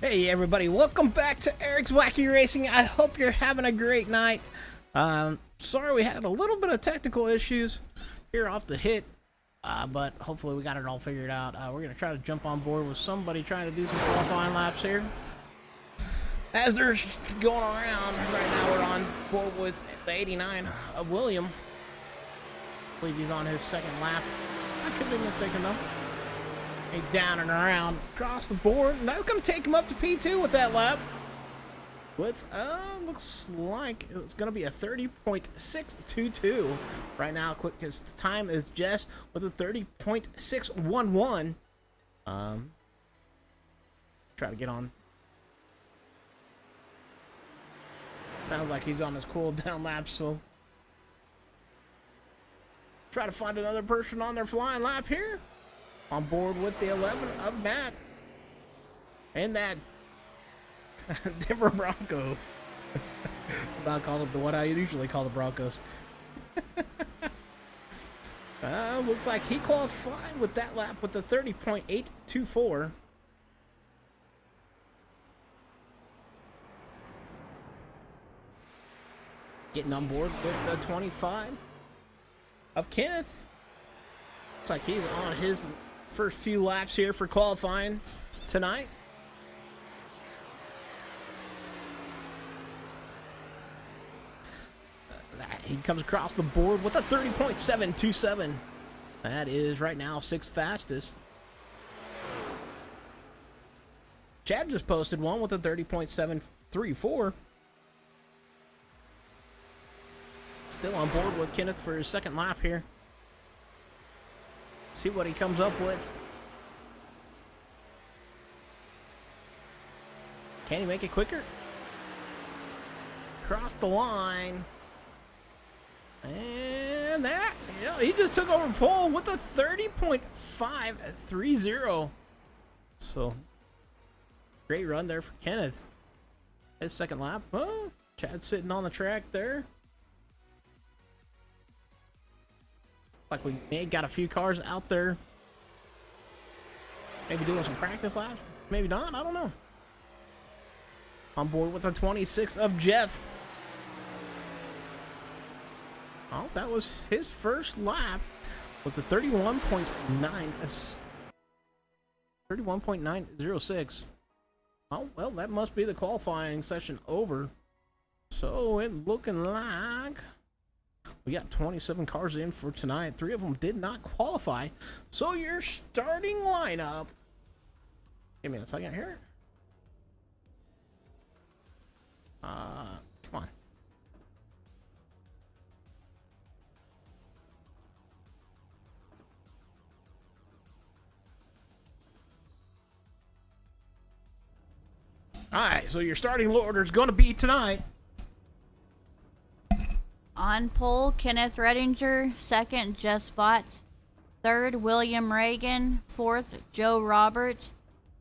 Hey everybody, welcome back to Eric's Wacky Racing. I hope you're having a great night. Sorry we had a little bit of technical issues here off the hit, but hopefully we got it all figured out. We're going to try to jump on board with somebody trying to do some qualifying laps here. As they're going around, right now we're on board with the 89 of William. I believe he's on his second lap. I could be mistaken though. Down and around across the board, and that's going to take him up to P2 with that lap. With looks like it's going to be a 30.622 right now. Quickest time is Jess with a 30.611. Try to get on. Sounds like he's on his cool down lap, so try to find another person on their flying lap here. On board with the 11 of Matt and that Denver Broncos. About call it the what I usually call the Broncos. Looks like he qualified with that lap with the 30.824. Getting on board with the 25 of Kenneth. Looks like he's on his first few laps here for qualifying tonight. He comes across the board with a 30.727. That is right now 6th fastest. Chad just posted one with a 30.734. Still on board with Kenneth for his second lap here. See what he comes up with. Can he make it quicker? Cross the line. And that, yeah, he just took over pole with a 30.530. So, great run there for Kenneth. His second lap. Oh, Chad sitting on the track there. Like we may got a few cars out there. Maybe doing some practice laps. Maybe not. I don't know. On board with the 26 of Jeff. Oh, that was his first lap with the 31.906. Oh, well, that must be the qualifying session over. So it looking like we got 27 cars in for tonight. 3 of them did not qualify. So your starting lineup. Give me a second here. Come on. All right, so your starting order is going to be tonight. On pole, Kenneth Redinger. Second, Jess Vaught. Third, William Reagan. Fourth, Joe Robert.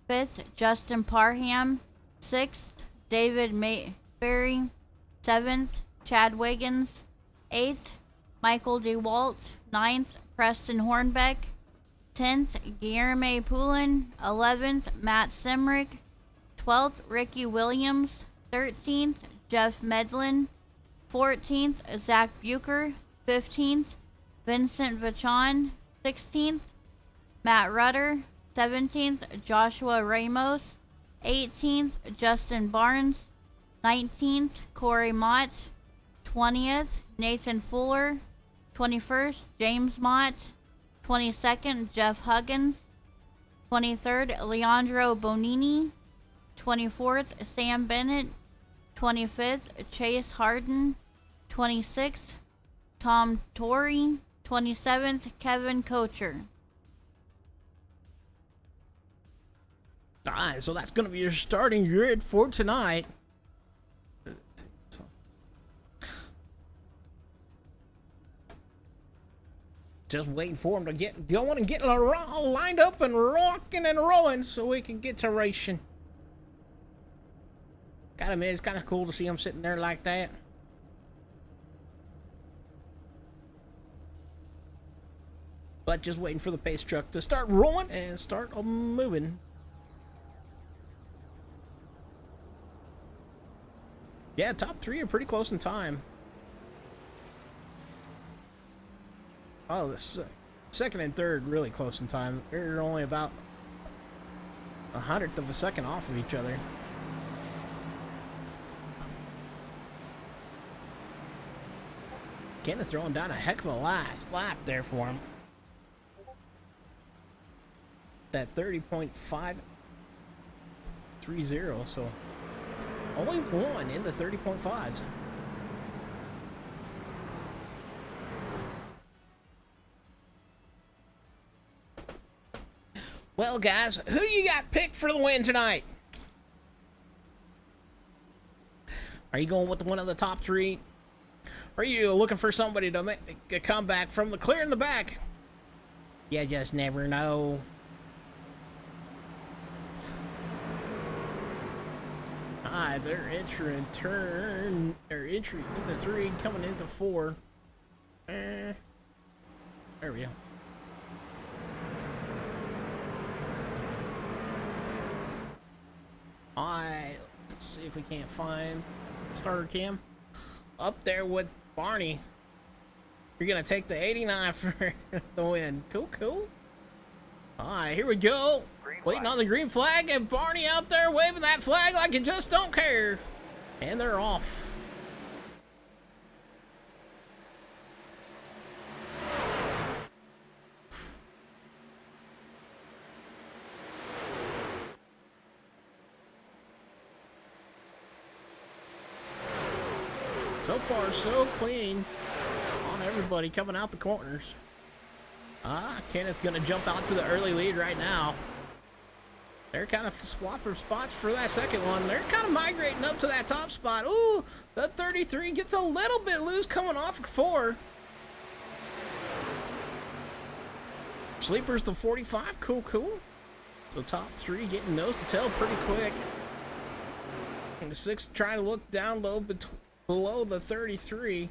Fifth, Justin Parham. Sixth, David Mayberry. Seventh, Chad Wiggins. Eighth, Michael DeWalt. Ninth, Preston Hornbeck. 10th, Guillermo Poulin. 11th, Matt Simrick. 12th, Ricky Williams. 13th, Jeff Medlin. 14th, Zach Bucher. 15th, Vincent Vachon. 16th, Matt Rudder. 17th, Joshua Ramos. 18th, Justin Barnes. 19th, Corey Mott. 20th, Nathan Fuller. 21st, James Mott. 22nd, Jeff Huggins. 23rd, Leandro Bonini. 24th, Sam Bennett. 25th, Chase Harden. 26th, Tom Torrey. 27th, Kevin Kocher. All right, so that's going to be your starting grid for tonight. Just waiting for him to get going and getting lined up and rocking and rolling so we can get to racing. Gotta admit, it's kind of cool to see him sitting there like that. But just waiting for the pace truck to start rolling and start moving. Yeah, top three are pretty close in time. Oh, the second and third really close in time. They're only about 1/100th of a second off of each other. Kenneth throwing down a heck of a last lap there for him. That 30.530, so only one in the 30.5s. Well, guys, who do you got picked for the win tonight? Are you going with one of the top three? Or are you looking for somebody to make a comeback from the clear in the back? You just never know. Alright, they're entering entry into 3, coming into 4. There we go. Alright, let's see if we can't find starter cam. Up there with Barney. You're gonna take the 89 for the win. Cool, cool. Alright, here we go. Waiting on the green flag, and Barney out there waving that flag like he just don't care. And they're off. So far, so clean on everybody coming out the corners. Kenneth gonna jump out to the early lead right now. They're kind of swapping spots for that second one. They're kind of migrating up to that top spot. Ooh, the 33 gets a little bit loose coming off of 4. Sleepers the 45, cool, cool. So top 3 getting nose to tail pretty quick. And the 6 trying to look down low below the 33.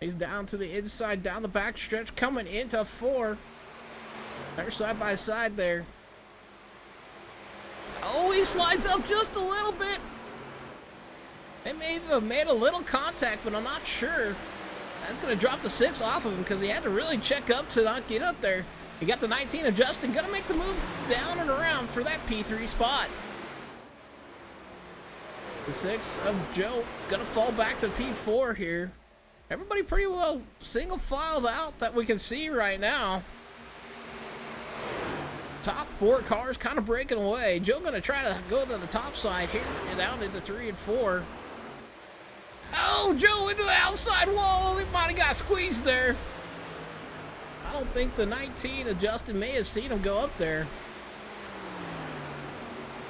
He's down to the inside, down the back stretch, coming into 4. They're side by side there. Oh, he slides up just a little bit. They may have made a little contact, but I'm not sure. That's going to drop the 6 off of him because he had to really check up to not get up there. He got the 19 adjusting, going to make the move down and around for that P3 spot. The 6 of Joe going to fall back to P4 here. Everybody pretty well single filed out that we can see right now. Top 4 cars kind of breaking away. Joe going to try to go to the top side here and down into 3 and 4. Oh, Joe into the outside wall. He might have got squeezed there. I don't think the 19 of Justin may have seen him go up there.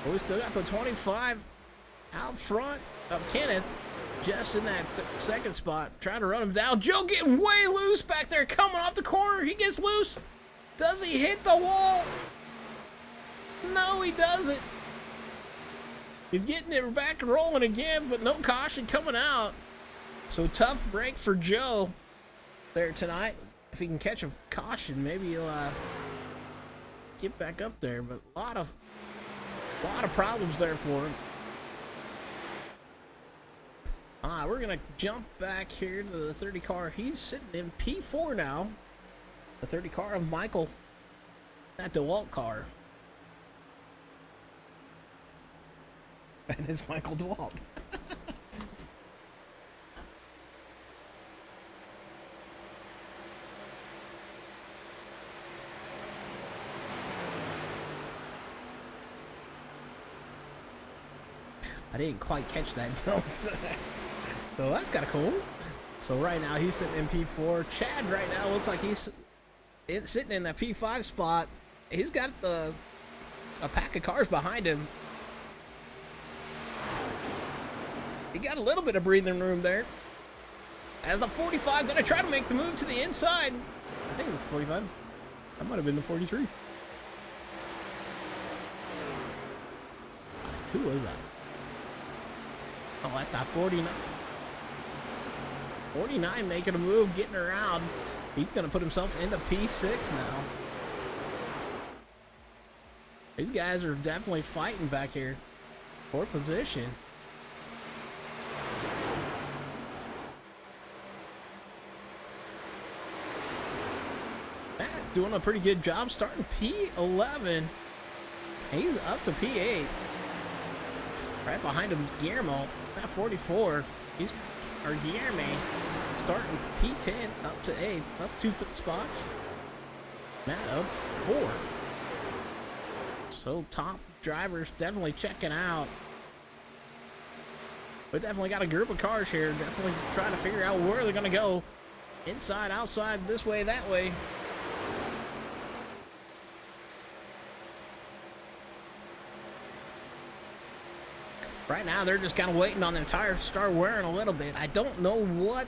But we still got the 25 out front of Kenneth. Just in that second spot. Trying to run him down. Joe getting way loose back there. Coming off the corner. He gets loose. Does he hit the wall? No, he doesn't. He's getting it back and rolling again, but no caution coming out. So tough break for Joe there tonight. If he can catch a caution, maybe he'll get back up there. But a lot of problems there for him. We're gonna jump back here to the 30 car. He's sitting in P4 now. The 30 car of Michael, that DeWalt car. And it's Michael DeWalt. I didn't quite catch that until tonight. So that's kind of cool. So right now he's sitting in P4. Chad right now looks like he's sitting in that P5 spot. He's got a pack of cars behind him. He got a little bit of breathing room there. As the 45 gonna try to make the move to the inside. I think it's the 45. That might have been the 43. Who was that? Oh, that's that 49. 49 making a move, getting around. He's going to put himself into P6 now. These guys are definitely fighting back here for position. doing a pretty good job starting P11. He's up to P8. Right behind him is Guillermo at 44. Guillermo starting P10 up to 8, up 2 spots. Matt up 4. So top drivers definitely checking out. We definitely got a group of cars here. Definitely trying to figure out where they're going to go. Inside, outside, this way, that way. Right now, they're just kind of waiting on their tires to start wearing a little bit. I don't know what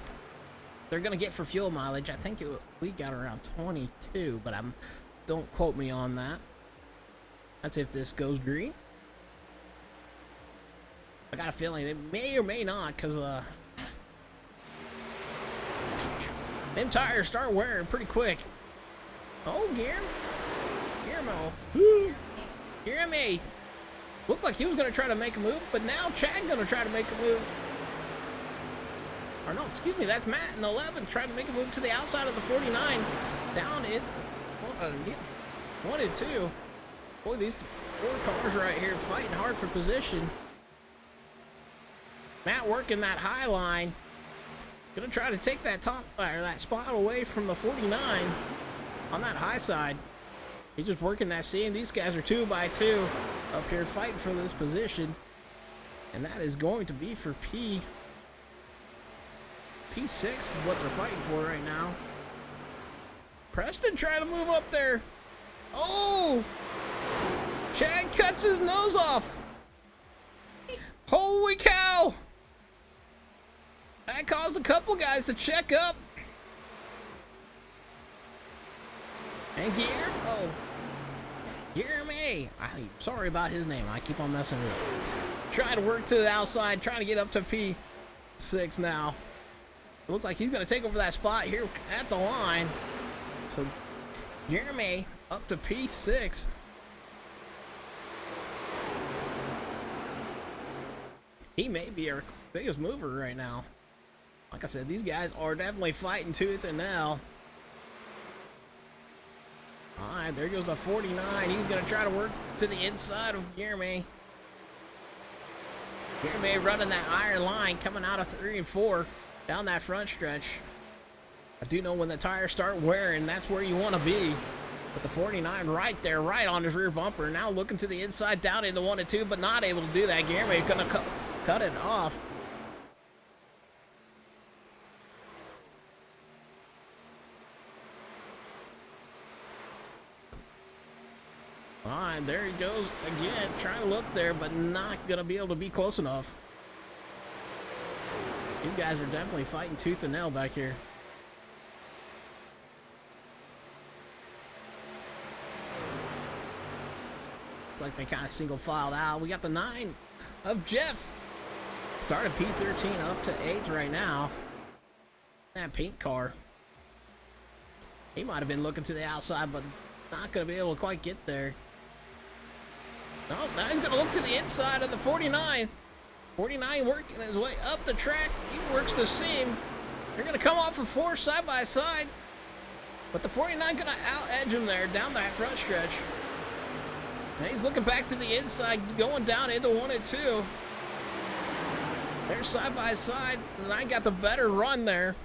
they're going to get for fuel mileage. I think we got around 22, but don't quote me on that. That's if this goes green. I got a feeling it may or may not, because them tires start wearing pretty quick. Oh, Guillermo. Guillermo. Looked like he was going to try to make a move, but now Chad's going to try to make a move. Or no, excuse me, that's Matt in 11 trying to make a move to the outside of the 49. Down in 1 and 2. Boy, these 4 cars right here fighting hard for position. Matt working that high line. Gonna try to take that top or that spot away from the 49 on that high side. He's just working that seam. These guys are 2 by 2 up here fighting for this position. And that is going to be for P6 is what they're fighting for right now. Preston trying to move up there. Oh! Chad cuts his nose off. Holy cow! That caused a couple guys to check up. And Guillermo. I'm sorry about his name. I keep on messing it up. Trying to work to the outside, trying to get up to P6 now. It looks like he's going to take over that spot here at the line. So Guillermo up to P6. He may be our biggest mover right now. Like I said, these guys are definitely fighting tooth and nail. All right, there goes the 49. He's going to try to work to the inside of Guillermo. Guillermo running that iron line coming out of 3 and 4 down that front stretch. I do know when the tires start wearing, that's where you want to be. But the 49 right there, right on his rear bumper. Now looking to the inside, down into 1 and 2, but not able to do that. Guillermo going to cut it off. All right, there he goes again, trying to look there, but not going to be able to be close enough. These guys are definitely fighting tooth and nail back here. It's like they kind of single filed out. We got the 9 of Jeff. Started P13 up to 8th right now. That pink car. He might have been looking to the outside, but not going to be able to quite get there. No, now he's going to look to the inside of the 49. 49 working his way up the track. He works the seam. They're going to come off of 4 side by side. But the 49 going to out-edge him there down that front stretch. Now he's looking back to the inside, going down into 1 and 2. They're side by side, and I got the better run there.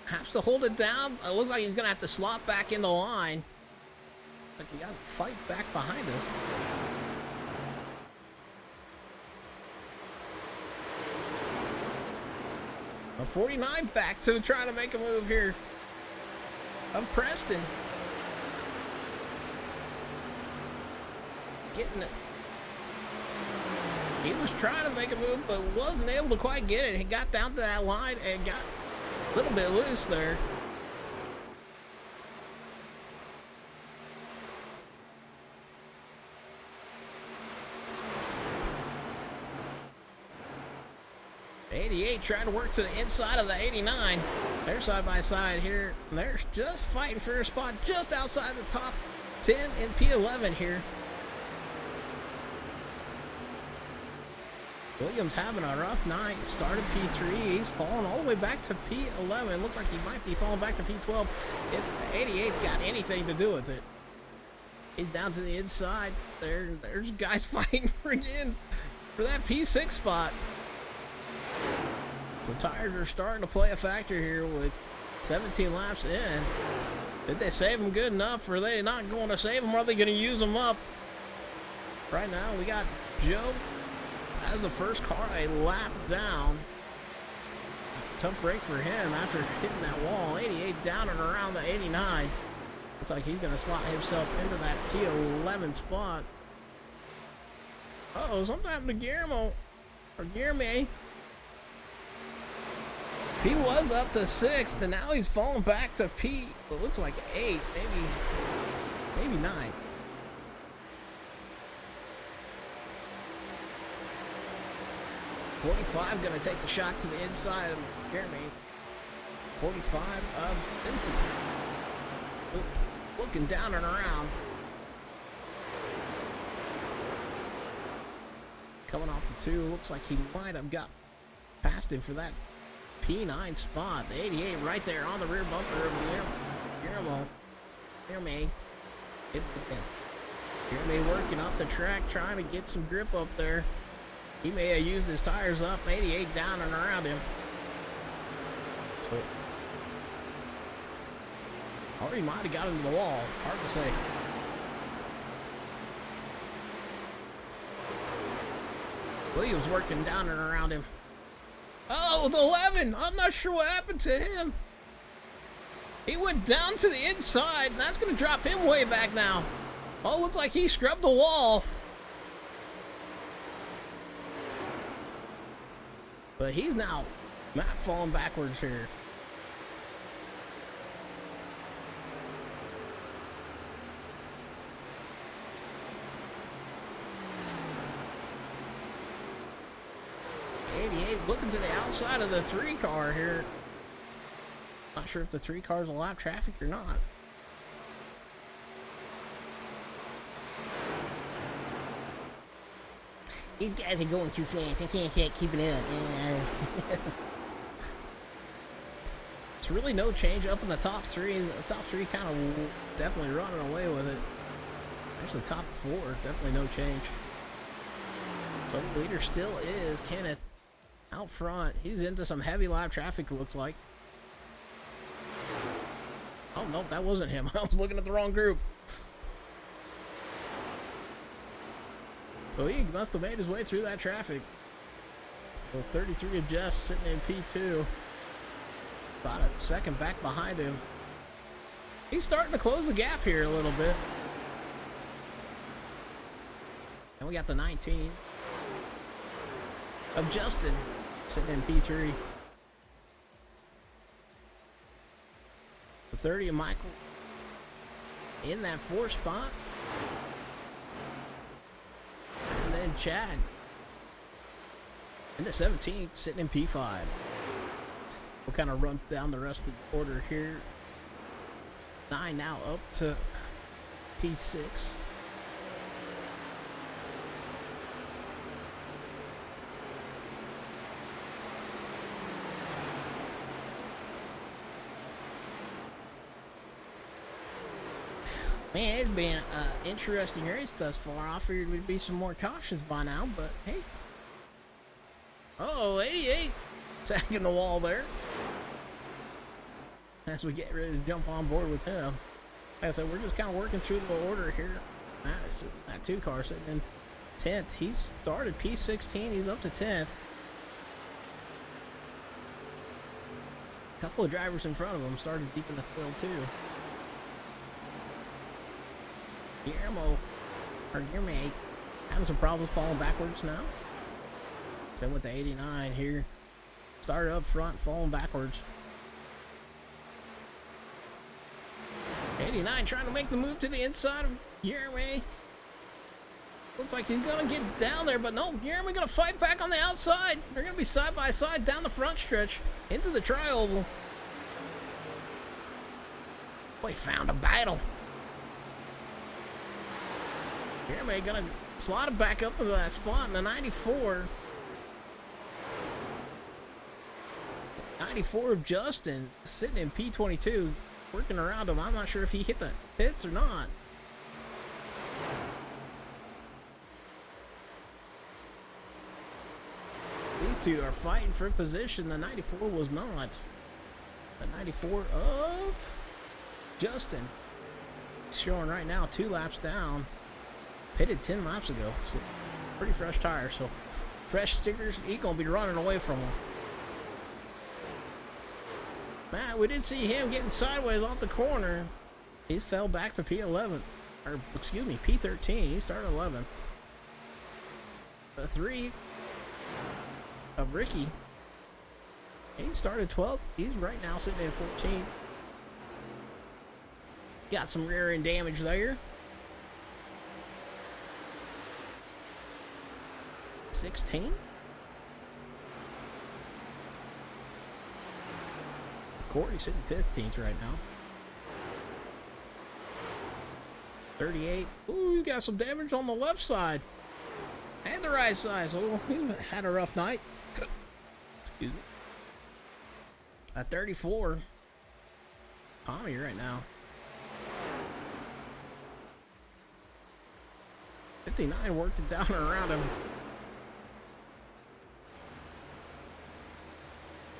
Has to hold it down. It looks like he's going to have to slot back in the line. Like we got to fight back behind us. A 49 back to trying to make a move here of Preston. Getting it. He was trying to make a move, but wasn't able to quite get it. He got down to that line and got a little bit loose there. The 88 trying to work to the inside of the 89. They're side by side here. They're just fighting for a spot just outside the top 10 in P11 here. Williams having a rough night. Started P3. He's falling all the way back to P11. Looks like he might be falling back to P12 if the 88's got anything to do with it. He's down to the inside. There's guys fighting for that P6 spot. So tires are starting to play a factor here with 17 laps in. Did they save them good enough, or are they not going to save them? Or are they going to use them up? Right now, we got Joe as the first car a lap down. Tough break for him after hitting that wall. 88 down and around the 89. Looks like he's going to slot himself into that P11 spot. Uh-oh, something happened to Guillermo. Or Guillermo. He was up to 6th, and now he's falling back to what looks like 8, maybe 9. .45 gonna take a shot to the inside of Jeremy. 45 of Vincent. Oop, looking down and around. Coming off the 2, looks like he might have got past him for that P9 spot. The 88 right there on the rear bumper of Guillermo. Jeremy working up the track, trying to get some grip up there. He may have used his tires up. 88 down and around him. So, or he might have got into the wall. Hard to say. Williams working down and around him. Oh, the 11! I'm not sure what happened to him. He went down to the inside, and that's going to drop him way back now. Oh, looks like he scrubbed the wall. But he's now not falling backwards here. Looking to the outside of the 3 car here. Not sure if the 3 cars will lap traffic or not. These guys are going too fast. I can't keep it up. There's really no change up in the top 3. The top 3 kind of definitely running away with it. There's the top 4. Definitely no change. So the leader still is Kenneth. Out front, he's into some heavy lap traffic, looks like. Oh, no, that wasn't him. I was looking at the wrong group. So he must have made his way through that traffic. So 33 of Jess sitting in P2. About a second back behind him. He's starting to close the gap here a little bit. And we got the 19 of Justin sitting in P3. The 30 of Michael in that 4 spot. And then Chad in the 17th sitting in P5. We'll kind of run down the rest of the order here. 9 now up to P6. Man, it's been an interesting race thus far. I figured we'd be some more cautions by now, but hey. Uh-oh, 88 tagging the wall there. As we get ready to jump on board with him. Like I said, we're just kind of working through the order here. That 2 car sitting in 10th. He started P16. He's up to 10th. A couple of drivers in front of him started deep in the field too. Guillermo having some problems falling backwards now. Same with the 89 here. Started up front, falling backwards. 89 trying to make the move to the inside of Guillermo. Looks like he's gonna get down there, but no, Guillermo gonna fight back on the outside. They're gonna be side by side down the front stretch into the tri-oval. Boy, found a battle. Guillermo gonna slot it back up into that spot in the 94. 94 of Justin sitting in P22, working around him. I'm not sure if he hit the pits or not. These two are fighting for position. The 94 was not. The 94 of Justin showing right now 2 laps down. Pitted 10 laps ago. So pretty fresh tires. So fresh stickers. He gonna be running away from them. Man, we did see him getting sideways off the corner. He's fell back to P11. Or, excuse me, P13. He started 11th. The 3 of Ricky. He started 12th. He's right now sitting at 14. Got some rear end damage there. 16. Courtney's sitting 15th right now. 38. Ooh, you got some damage on the left side. And the right side. So he had a rough night. Excuse me. At 34. Tommy right now. 59 working down and around him.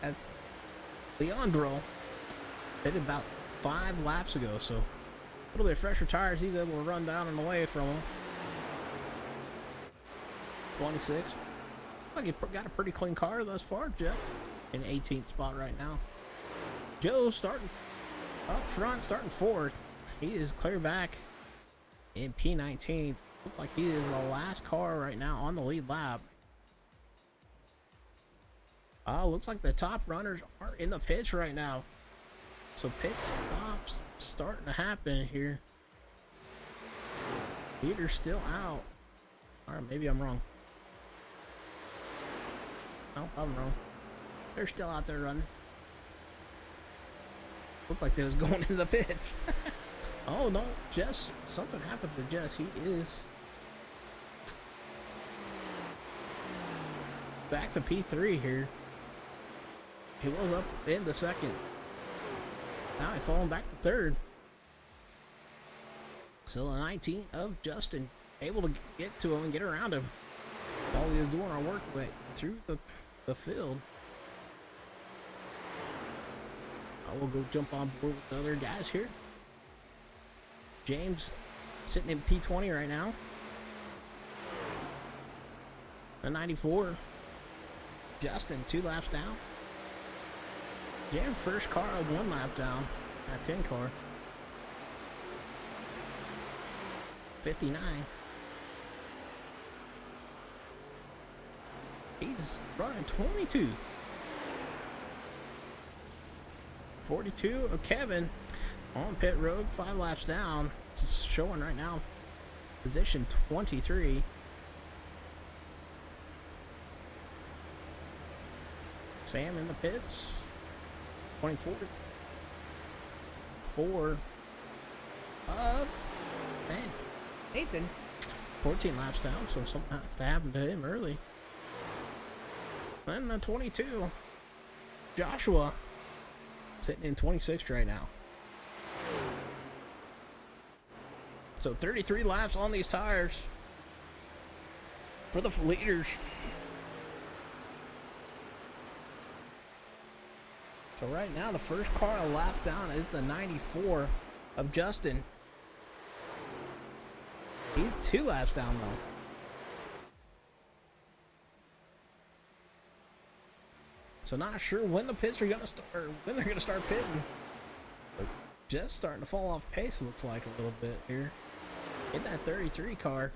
That's Leandro. Did about 5 laps ago, so a little bit fresher tires. He's able to run down and away from him. 26. Like he got a pretty clean car thus far. Jeff in 18th spot right now. Joe starting up front, starting 4th. He is clear back in P19. Looks like he is the last car right now on the lead lap. Looks like the top runners are in the pits right now. So pit stops starting to happen here. Peter's still out. Alright, maybe I'm wrong. No, I'm wrong. They're still out there running. Looked like they was going into the pits. Oh no, Jess, something happened to Jess. He is back to P3 here. He was up in the 2nd. Now he's falling back to 3rd. So the 19 of Justin able to get to him and get around him while he is doing our work way through the field. I will go jump on board with the other guys here. James sitting in P20 right now. The 94. Justin 2 laps down. James first car 1 lap down. That 10 car. 59. He's running 22. 42 of Kevin on pit road, 5 laps down. It's showing right now position 23. Sam in the pits, 24th. 4 of Nathan, 14 laps down, so something has to happen to him early. And the 22, Joshua, sitting in 26th right now. So 33 laps on these tires for the leaders. So right now the first car a lap down is the 94 of Justin. He's 2 laps down though. So not sure when the pits are gonna start, or when they're gonna start pitting. But just starting to fall off pace, looks like a little bit here. In that 33 car.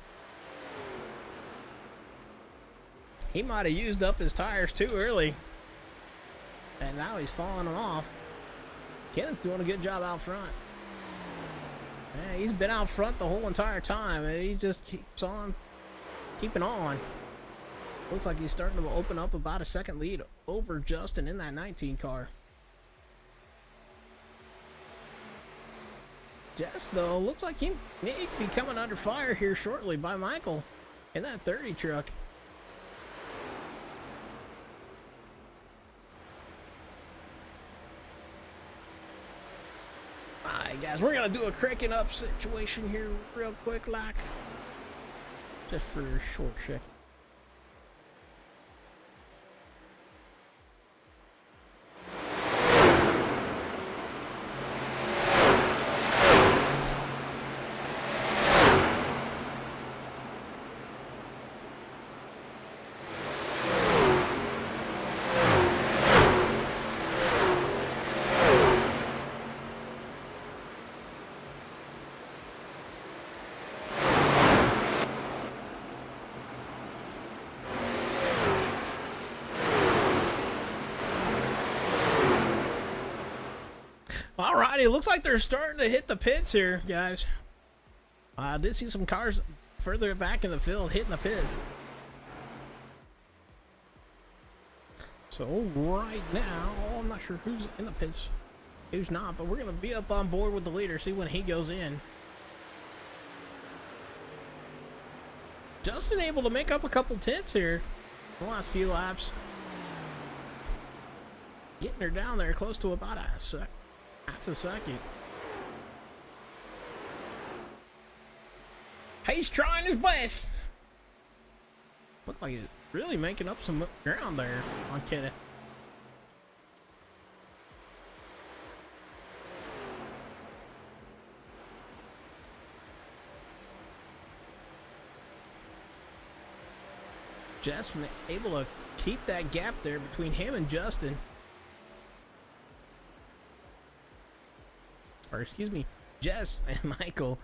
He might have used up his tires too early. And now he's falling them off. Kenneth's doing a good job out front. Yeah, he's been out front the whole entire time, and he just keeps on keeping on. Looks like he's starting to open up about a 2nd lead over Justin in that 19 car. Jess, though, looks like he may be coming under fire here shortly by Michael in that 30 truck. guys, we're gonna do a cranking up situation here real quick, like, just for a short second. Alrighty, it looks like they're starting to hit the pits here, guys. I did see some cars further back in the field hitting the pits. So right now, I'm not sure who's in the pits, who's not, but we're going to be up on board with the leader, see when he goes in. Justin able to make up a couple tenths here the last few laps. Getting her down there close to about half a second. He's trying his best. Look like he's really making up some ground there on Kenneth. Jess able to keep that gap there between him and Justin. Or excuse me, Jess and Michael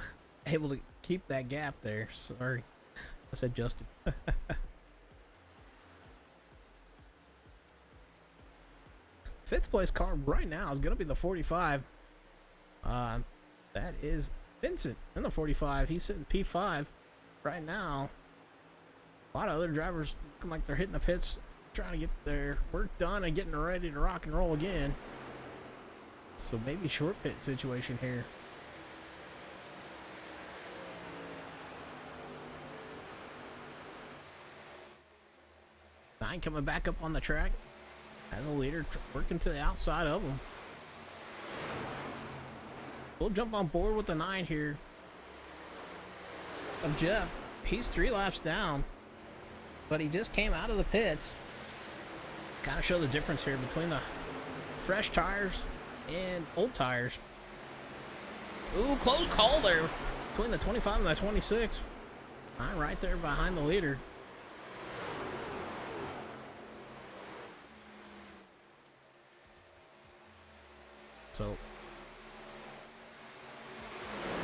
able to keep that gap there. Sorry, I said Justin. Fifth place car right now is going to be the 45. That is Vincent in the 45. He's sitting P5 right now. A lot of other drivers looking like they're hitting the pits, trying to get their work done and getting ready to rock and roll again. So maybe short pit situation here. Nine coming back up on the track as a leader, working to the outside of him. We'll jump on board with the 9 here of Jeff. He's 3 laps down, but he just came out of the pits. Kind of show the difference here between the fresh tires and old tires. Ooh, close call there between the 25 and the 26. I'm right there behind the leader. So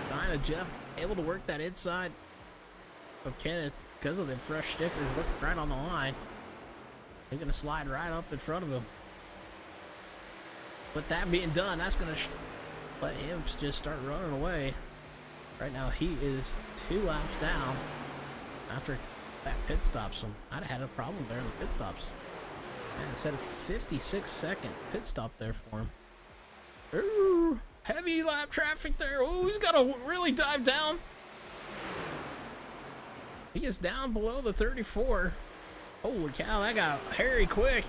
Dinah Jeff able to work that inside of Kenneth because of the fresh stickers working right on the line. They're gonna slide right up in front of him. With that being done, that's going to let him just start running away. Right now, he is 2 laps down after that pit stop. So I'd have had a problem there in the pit stops. Man, it said a 56-second pit stop there for him. Ooh, heavy lap traffic there. Ooh, he's got to really dive down. He is down below the 34. Holy cow, that got hairy quick.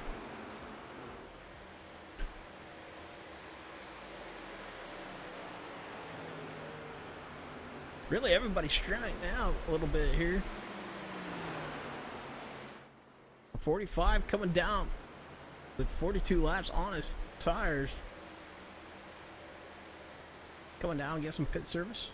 Really, everybody's trying out a little bit here. 45 coming down with 42 laps on his tires. Coming down and get some pit service.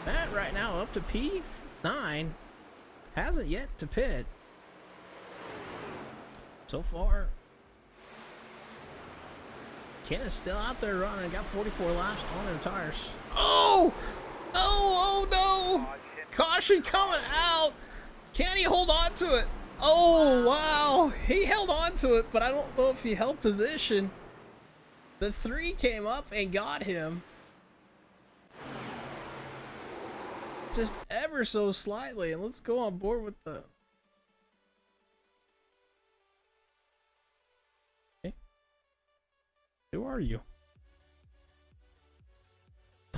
Matt right now up to P9. Hasn't yet to pit. So far, Ken is still out there running. Got 44 laps on their tires. Oh! Oh, oh no! Caution coming out! Can he hold on to it? Oh, wow! He held on to it, but I don't know if he held position. The 3 came up and got him. Just ever so slightly. And let's go on board with the... Who are you?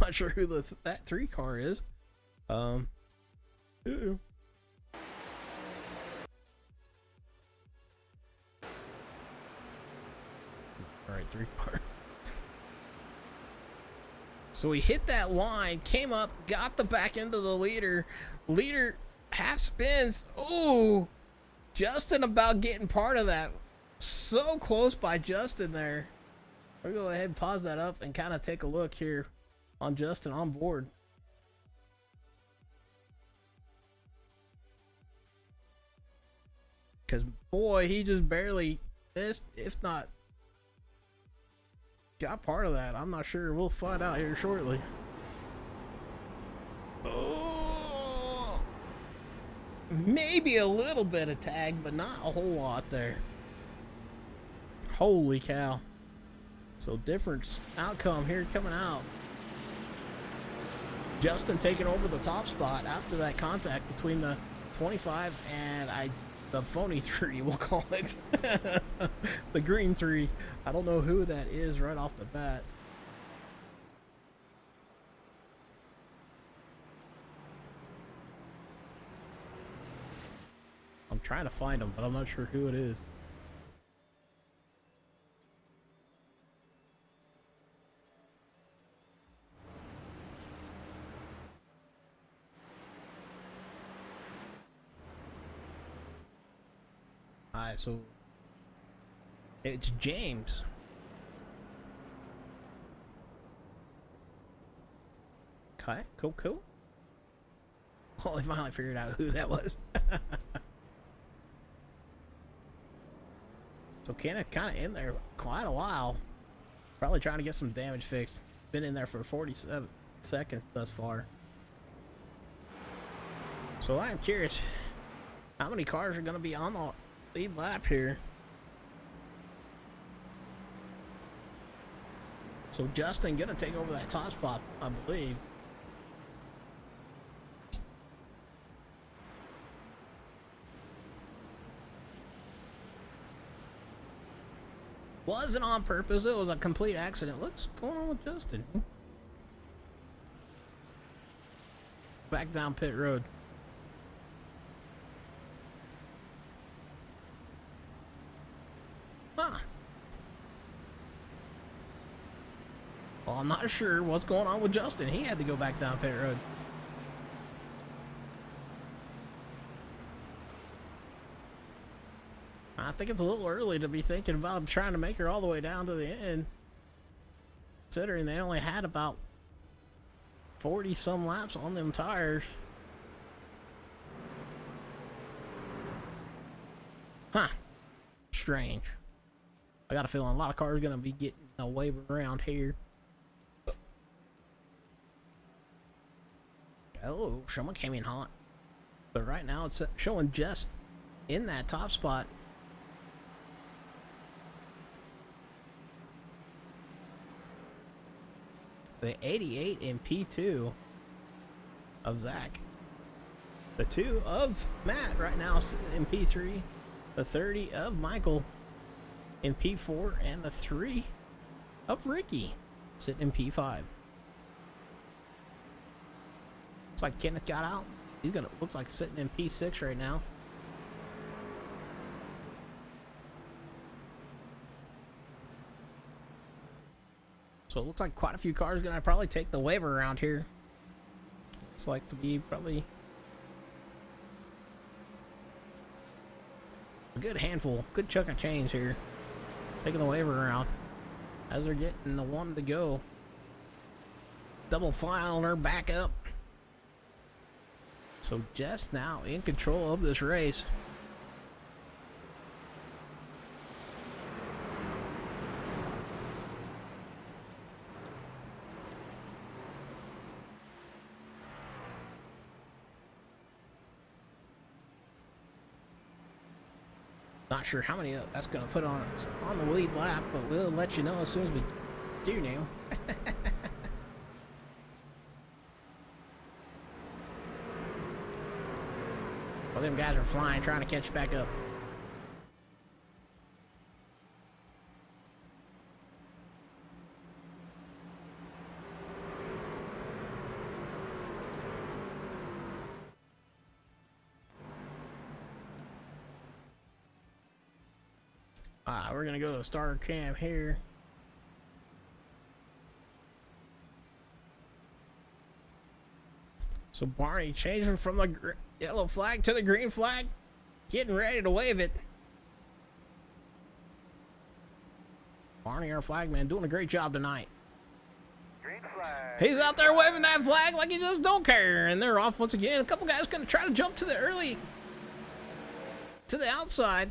Not sure who that 3 car is. Ooh. All right, 3 car. So we hit that line, came up, got the back end of the leader. Leader half spins. Ooh, Justin about getting part of that. So close by Justin there. We'll go ahead and pause that up and kind of take a look here on Justin on board. Because, boy, he just barely missed, if not got part of that. I'm not sure. We'll find out here shortly. Oh, maybe a little bit of tag, but not a whole lot there. Holy cow. So different outcome here coming out. Justin taking over the top spot after that contact between the 25 and the phony 3, we'll call it. The green 3. I don't know who that is right off the bat. I'm trying to find him, but I'm not sure who it is. Alright, so it's James. Okay, cool. Oh, I finally figured out who that was. So Kenneth kind of in there quite a while. Probably trying to get some damage fixed. Been in there for 47 seconds thus far. So I'm curious how many cars are going to be on the lead lap here. So Justin gonna take over that top spot, I believe. Wasn't on purpose, it was a complete accident. What's going on with Justin? Back down pit road. Huh. Well, I'm not sure what's going on with Justin. He had to go back down pit road. I think it's a little early to be thinking about trying to make her all the way down to the end, considering they only had about 40 some laps on them tires. Huh. Strange. I got a feeling a lot of cars are going to be getting a wave around here. Oh, someone came in hot. But right now it's showing just in that top spot. The 88 in P2 of Zach. The 2 of Matt right now in P3. The 30 of Michael in P4. And the 3 of Ricky sitting in P5. Looks like Kenneth got out. He's gonna looks like sitting in P6 right now. So it looks like quite a few cars are gonna probably take the waiver around here. Looks like to be probably a good handful, good chunk of change here. Taking the waiver around as they're getting the one to go. Double filing her back up. So Jess now in control of this race. Not sure how many that's going to put on the lead lap, but we'll let you know as soon as we do know. Well, them guys are flying, trying to catch back up. We're gonna go to the starter cam here. So Barney changing from the yellow flag to the green flag, getting ready to wave it. Barney, our flagman, doing a great job tonight. Green flag. He's out there waving that flag like he just don't care. And they're off once again. A couple guys going to try to jump to the outside.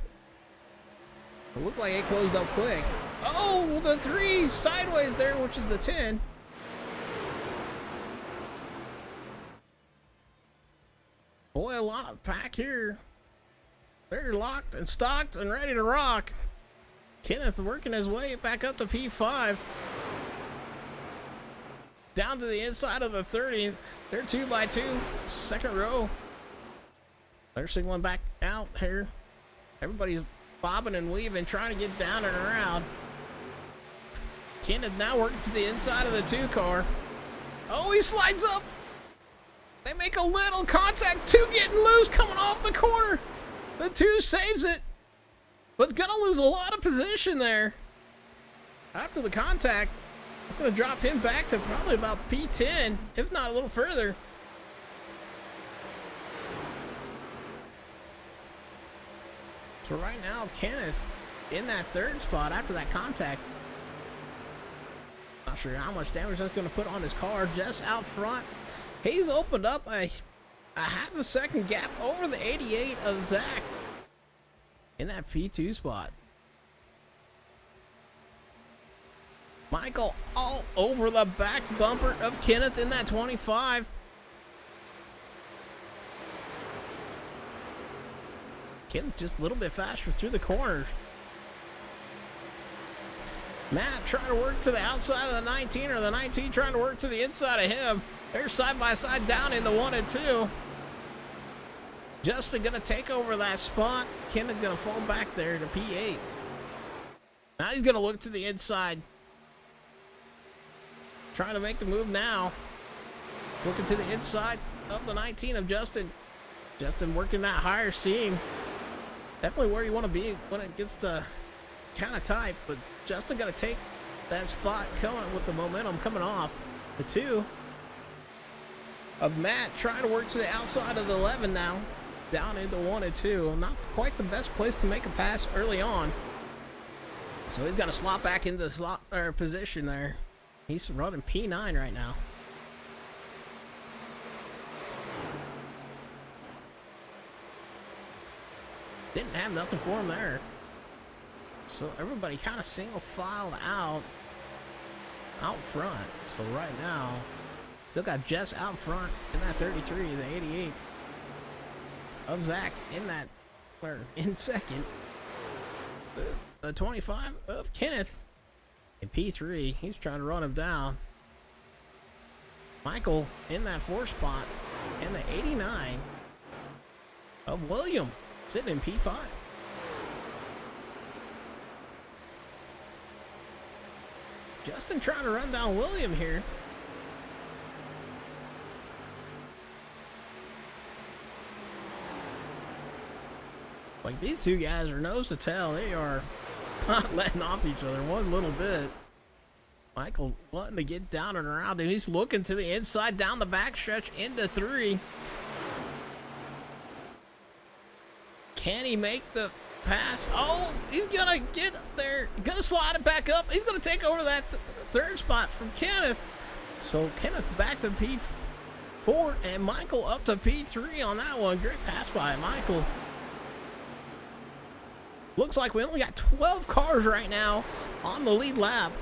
It looked like it closed up quick. Oh, the 3 sideways there, which is the 10. Boy, a lot of pack here. They're locked and stocked and ready to rock. Kenneth working his way back up to P5. Down to the inside of the 30. They're 2x2. Second row. They're signaling back out here. Everybody's bobbing and weaving, trying to get down and around. Kenneth now working to the inside of the 2 car. Oh, he slides up. They make a little contact. 2 getting loose, coming off the corner. The 2 saves it, but gonna lose a lot of position there. After the contact, it's gonna drop him back to probably about P10, if not a little further. So right now, Kenneth in that 3rd spot after that contact. Not sure how much damage that's gonna put on his car. Just out front, he's opened up a half a second gap over the 88 of Zach in that P2 spot. Michael all over the back bumper of Kenneth in that 25. Kenneth just a little bit faster through the corners. Matt trying to work to the outside of the 19, or the 19 trying to work to the inside of him. They're side by side down in the 1 and 2. Justin gonna take over that spot. Kenneth gonna fall back there to P8. Now he's gonna look to the inside. Trying to make the move now. He's looking to the inside of the 19 of Justin. Justin working that higher seam. Definitely where you want to be when it gets to kind of tight, but Justin gonna take that spot coming with the momentum coming off. The 2 of Matt trying to work to the outside of the 11 now. Down into 1 and 2. Not quite the best place to make a pass early on. So he's got to slot back into the slot or position there. He's running P9 right now. Didn't have nothing for him there. So everybody kind of single filed out front. So right now, still got Jess out front in that 33, the 88 of Zach in that, or in second. The 25 of Kenneth in P3. He's trying to run him down. Michael in that 4 spot, and the 89 of William sitting in P5. Justin trying to run down William here. Like, these 2 guys are nose to tail. They are not letting off each other one little bit. Michael wanting to get down and around him. He's looking to the inside, down the backstretch into 3. Can he make the pass? Oh, he's gonna get there. He's gonna slide it back up. He's gonna take over that 3rd spot from Kenneth. So Kenneth back to P4 and Michael up to P3 on that one. Great pass by Michael. Looks like we only got 12 cars right now on the lead lap.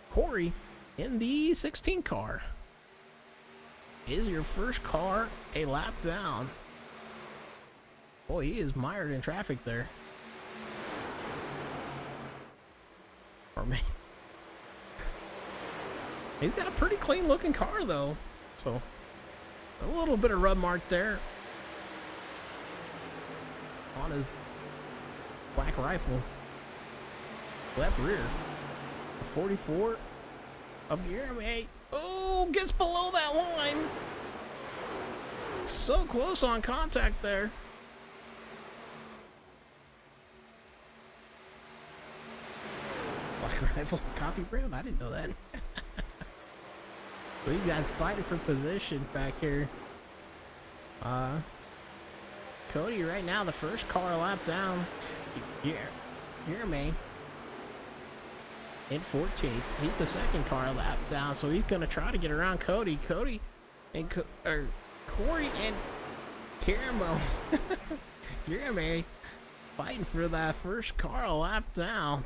Corey in the 16 car. Is your first car a lap down? Boy, he is mired in traffic there. Or me. He's got a pretty clean looking car though. So a little bit of rub mark there on his black rifle. Left rear. The 44 of Jeremy. Oh, gets below that line. So close on contact there. Black rifle coffee brand? I didn't know that. These guys fighting for position back here. Cody right now, the first car lap down. Jeremy in 14th. He's the second car lap down, so he's gonna try to get around Cody. Cody and Corey and Caramel. Jeremy fighting for that first car lap down.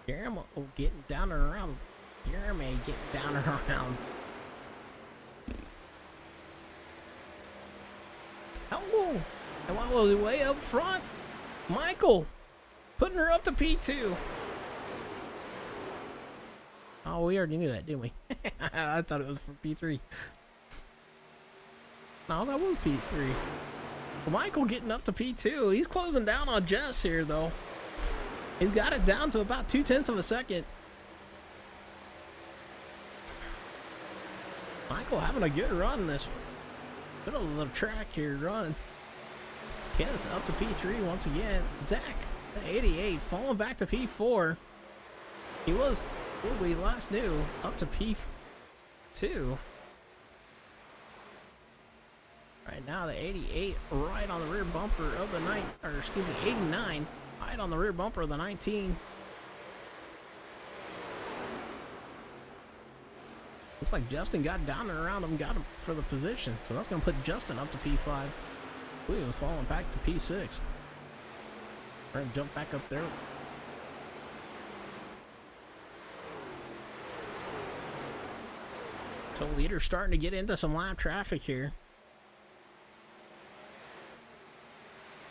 Caramel getting down and around. Jeremy getting down and around. Oh, and while I was way up front, Michael putting her up to P2. Oh, we already knew that, didn't we? I thought it was for P3. No, that was P3. Well, Michael getting up to P2. He's closing down on Jess here, though. He's got it down to about 0.2 of a second. Michael having a good run this middle of the track here running. Kenneth up to P3 once again. Zach, the 88, falling back to P4. He was, what we last knew, up to P2. Right now, the 88 right on the rear bumper of the 89 right on the rear bumper of the 19. Looks like Justin got down and around him, got him for the position. So that's going to put Justin up to P5. Williams falling back to P6. We're going to jump back up there. So leader's starting to get into some lap traffic here.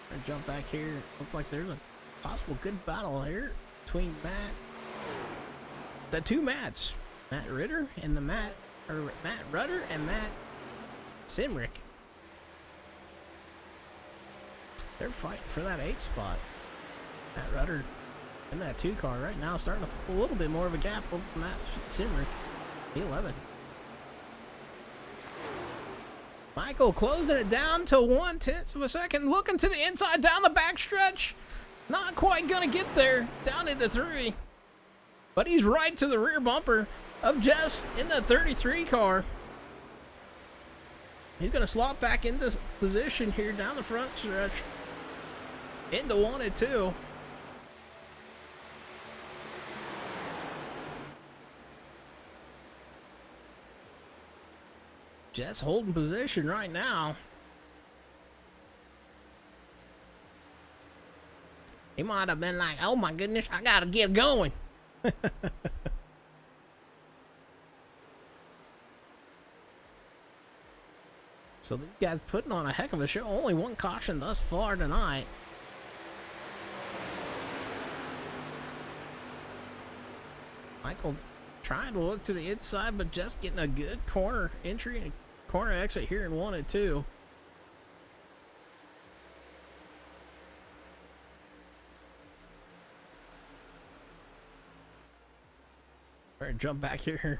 We're going to jump back here. Looks like there's a possible good battle here between the two Matts. Matt Ritter and Matt Rudder and Matt Simrick. They're fighting for that 8 spot. Matt Rudder in that 2 car right now, starting to put a little bit more of a gap over Matt Simrick. 11. Michael closing it down to 0.1 of a second, looking to the inside down the backstretch. Not quite gonna get there, down into 3. But he's right to the rear bumper of Jess in the 33 car. He's going to slot back into position here down the front stretch. Into 1 and 2. Jess holding position right now. He might have been like, oh my goodness, I got to get going. So these guys putting on a heck of a show. Only 1 caution thus far tonight. Michael trying to look to the inside, but just getting a good corner entry and corner exit here in 1 and 2. We're gonna jump back here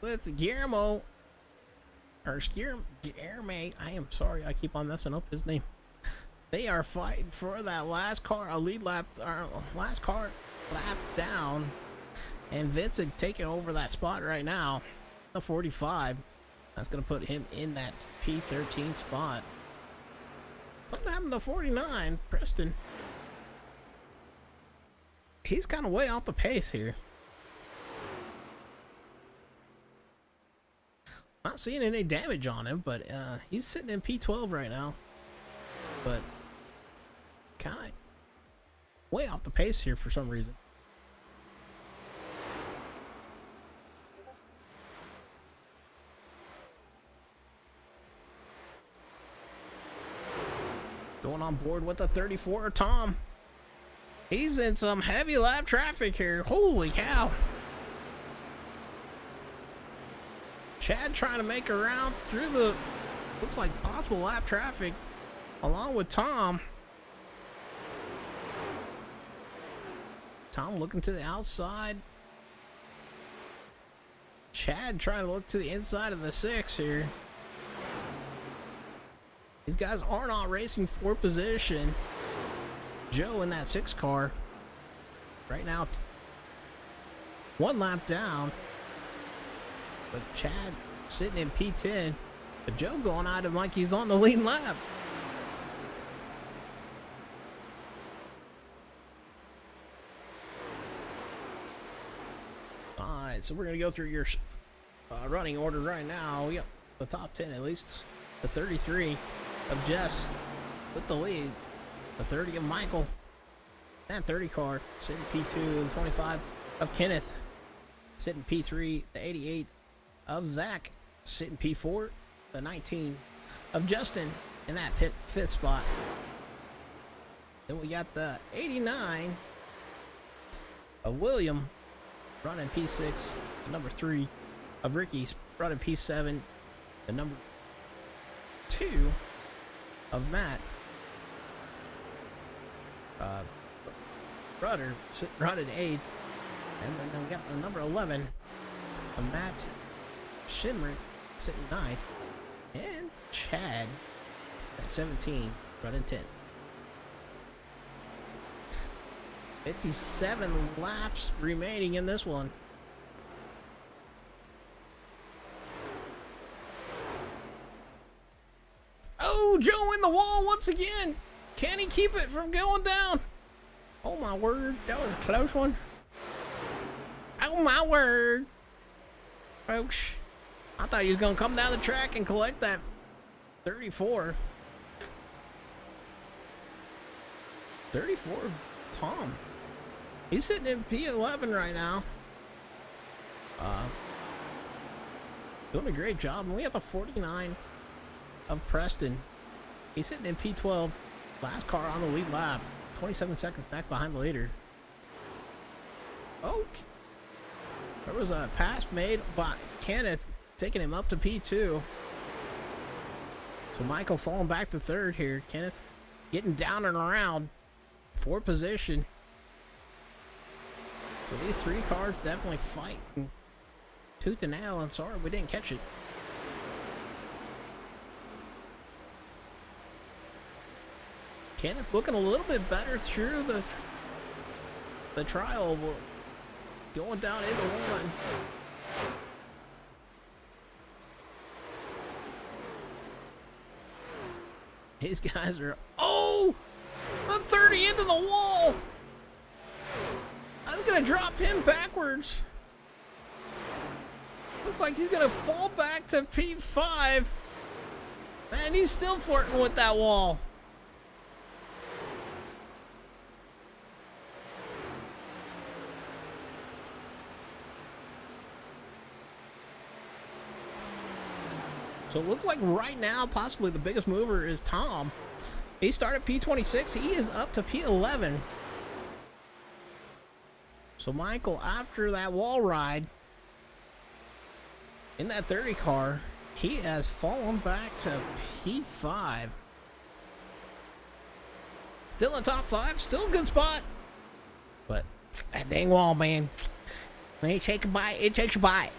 with Guillermo. Or Guillermo, I am sorry, I keep on messing up his name. They are fighting for that last car, a lead lap, last car lap down. And Vincent taking over that spot right now, the 45. That's going to put him in that P13 spot. Something happened to 49, Preston. He's kind of way off the pace here. Not seeing any damage on him, but he's sitting in P12 right now. But kind of way off the pace here for some reason. Going on board with the 34, Tom. He's in some heavy lap traffic here. Holy cow. Chad trying to make a round through the, looks like possible lap traffic, along with Tom. Tom looking to the outside. Chad trying to look to the inside of the 6 here. These guys are not racing for position. Joe in that 6 car. right now, one lap down. But Chad sitting in P10. But Joe going at him like he's on the lead lap. Alright, so we're going to go through your running order right now. We got the top 10 at least. The 33 of Jess with the lead. The 30 of Michael. That 30 car sitting P2. The 25 of Kenneth sitting P3. The 88 of Zach sitting P4. The 19 of Justin in that fifth spot. Then we got the 89 of William running P6. The number 3 of Ricky running P7. The number 2 of Matt Rudder running 8th. And then we got the number 11 of Matt Shimrick sitting 9th. And Chad at 17 running 10th. 57 laps remaining in this one. Oh, Joe in the wall once again. Can he keep it from going down? Oh my word, that was a close one. Oh my word. Folks, I thought he was gonna come down the track and collect that 34. 34, Tom. He's sitting in P11 right now. Doing a great job. And we have the 49 of Preston. He's sitting in P12. Last car on the lead lap. 27 seconds back behind the leader. Oh, there was a pass made by Kenneth, taking him up to P2. So Michael falling back to third here. Kenneth getting down and around for position. So these three cars definitely fighting tooth and nail. I'm sorry we didn't catch it. Kenneth looking a little bit better through the trial, going down into one. These guys are, oh, a 30 into the wall. I was gonna drop him backwards. Looks like he's gonna fall back to P5. And he's still flirting with that wall. So it looks like right now, possibly the biggest mover is Tom. He started P26. He is up to P11. So Michael, after that wall ride in that 30 car, he has fallen back to P5. Still in top 5. Still a good spot. But that dang wall, man. When you take a bite, it takes a bite.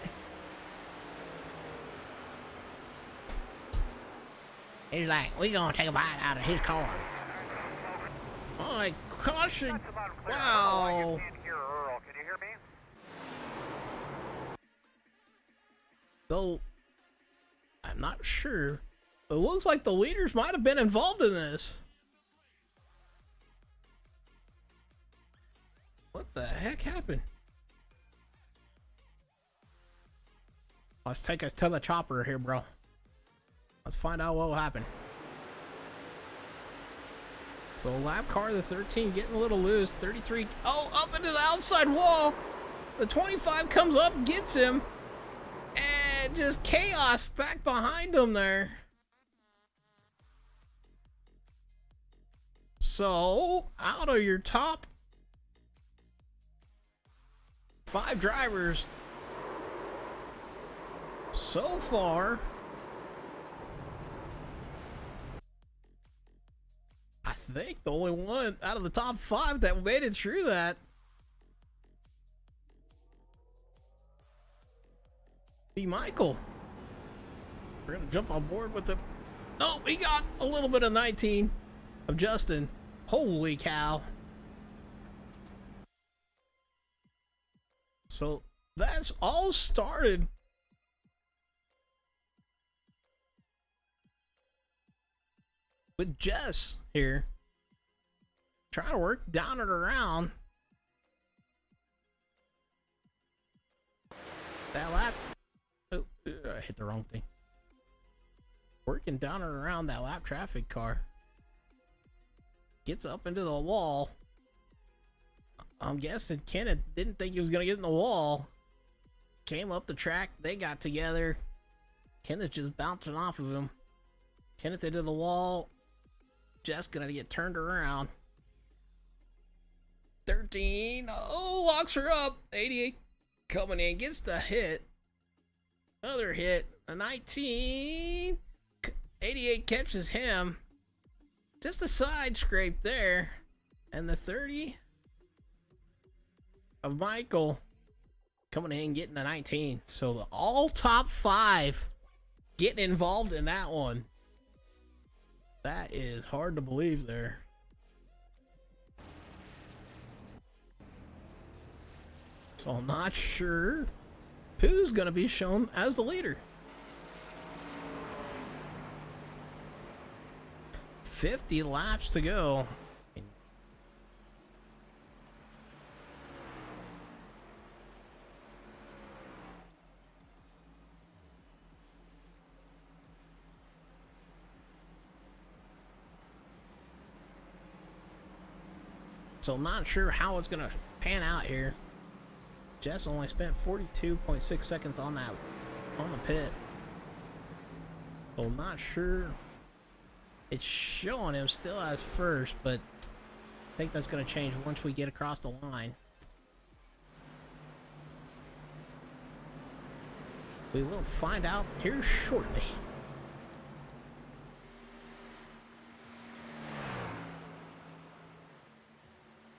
He's like, we gonna take a bite out of his car. My caution! Wow! Can you hear me? Though I'm not sure, but it looks like the leaders might have been involved in this. What the heck happened? Let's take us to the chopper here, bro. Let's find out what will happen. So lap car, the 13 getting a little loose. 33, oh, up into the outside wall. The 25 comes up, gets him. And just chaos back behind him there. So out of your top 5 drivers so far, I think the only one out of the top 5 that made it through that be Michael. We're gonna jump on board with him. Oh, he got a little bit of 19 of Justin. Holy cow. So that's all started with Jess here trying to work down and around that lap. Oh, I hit the wrong thing. Working down and around that lap traffic car. Gets up into the wall. I'm guessing Kenneth didn't think he was going to get in the wall. Came up the track. They got together. Kenneth just bouncing off of him. Kenneth into the wall. Just going to get turned around. 13. Oh, locks her up. 88 coming in. Gets the hit. Another hit. A 19. 88 catches him. Just a side scrape there. And the 30 of Michael coming in getting the 19. So the all top 5 getting involved in that one. That is hard to believe there. So I'm not sure who's going to be shown as the leader. 50 laps to go. So I'm not sure how it's going to pan out here. Jess only spent 42.6 seconds on that, on the pit. So I'm not sure. It's showing him still as first, but I think that's going to change once we get across the line. We will find out here shortly.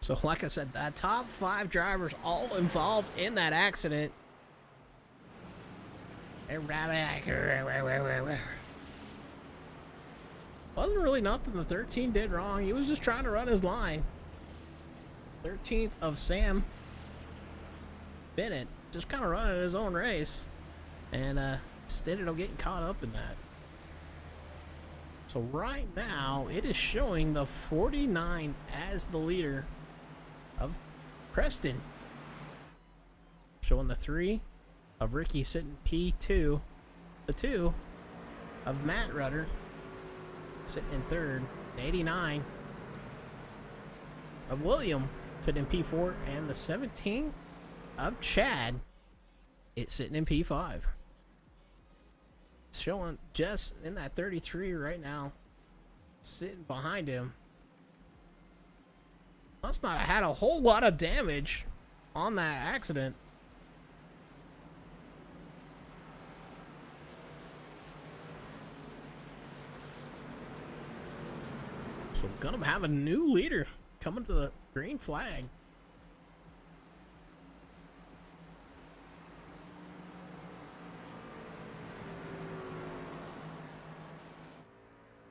So like I said, that top 5 drivers all involved in that accident. Wasn't really nothing the 13 did wrong. He was just trying to run his line. 13th of Sam Bennett, just kind of running his own race. And just ended up getting caught up in that. So right now, it is showing the 49 as the leader of Preston. Showing the 3 of Ricky sitting P2. The 2 of Matt Rudder sitting in 3rd. The 89 of William sitting in P4. And the 17 of Chad, it's sitting in P5. Showing Jess in that 33 right now, sitting behind him. Must not have had a whole lot of damage on that accident. So gonna have a new leader coming to the green flag.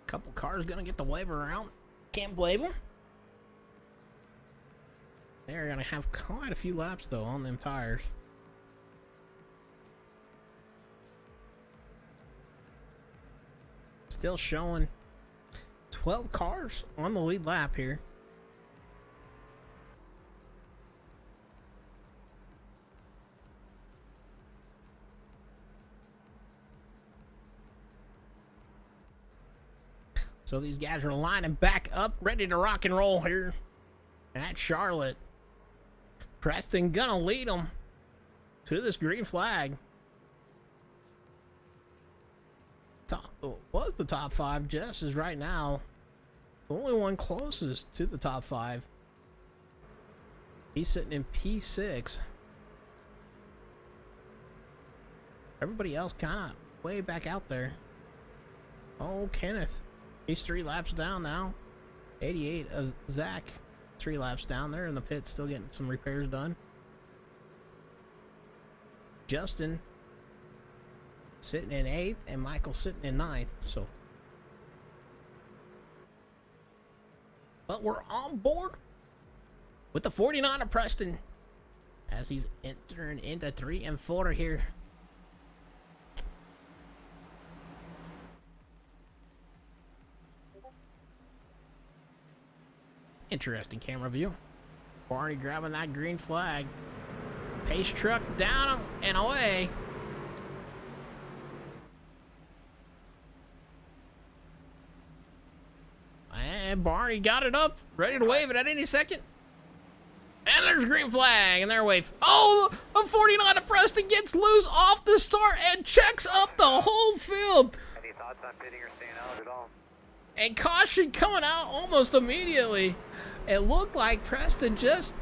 Couple cars gonna get the wave around. Can't blame them. They're gonna have quite a few laps though on them tires. Still showing 12 cars on the lead lap here. So these guys are lining back up, ready to rock and roll here at Charlotte. Preston gonna lead them to this green flag. Was the top 5. Jess is right now the only one closest to the top 5. He's sitting in P6. Everybody else kind of way back out there. Oh, Kenneth. He's 3 laps down now. 88 of Zach. 3 laps down there in the pit, still getting some repairs done. Justin sitting in 8th and Michael sitting in 9th. So, but we're on board with the 49 of Preston as he's entering into 3 and 4 here. Interesting camera view. Barney grabbing that green flag. Pace truck down and away. And Barney got it up, ready to wave it at any second. And there's green flag, and they're wave. Oh, a 49 of Preston gets loose off the start and checks up the whole field. Any thoughts on pitting or staying out at all? And caution coming out almost immediately. It looked like Preston just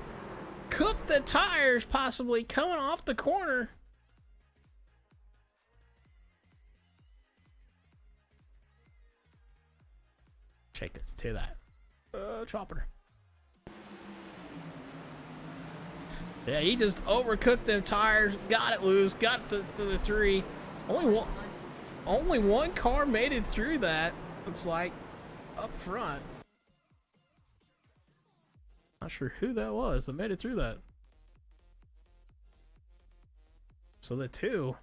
cooked the tires, possibly coming off the corner. Check this to that. Chopper. Yeah, he just overcooked them tires, got it loose, got it to the 3. Only one car made it through that, looks like, up front. Not sure who that was that made it through that. So the 2.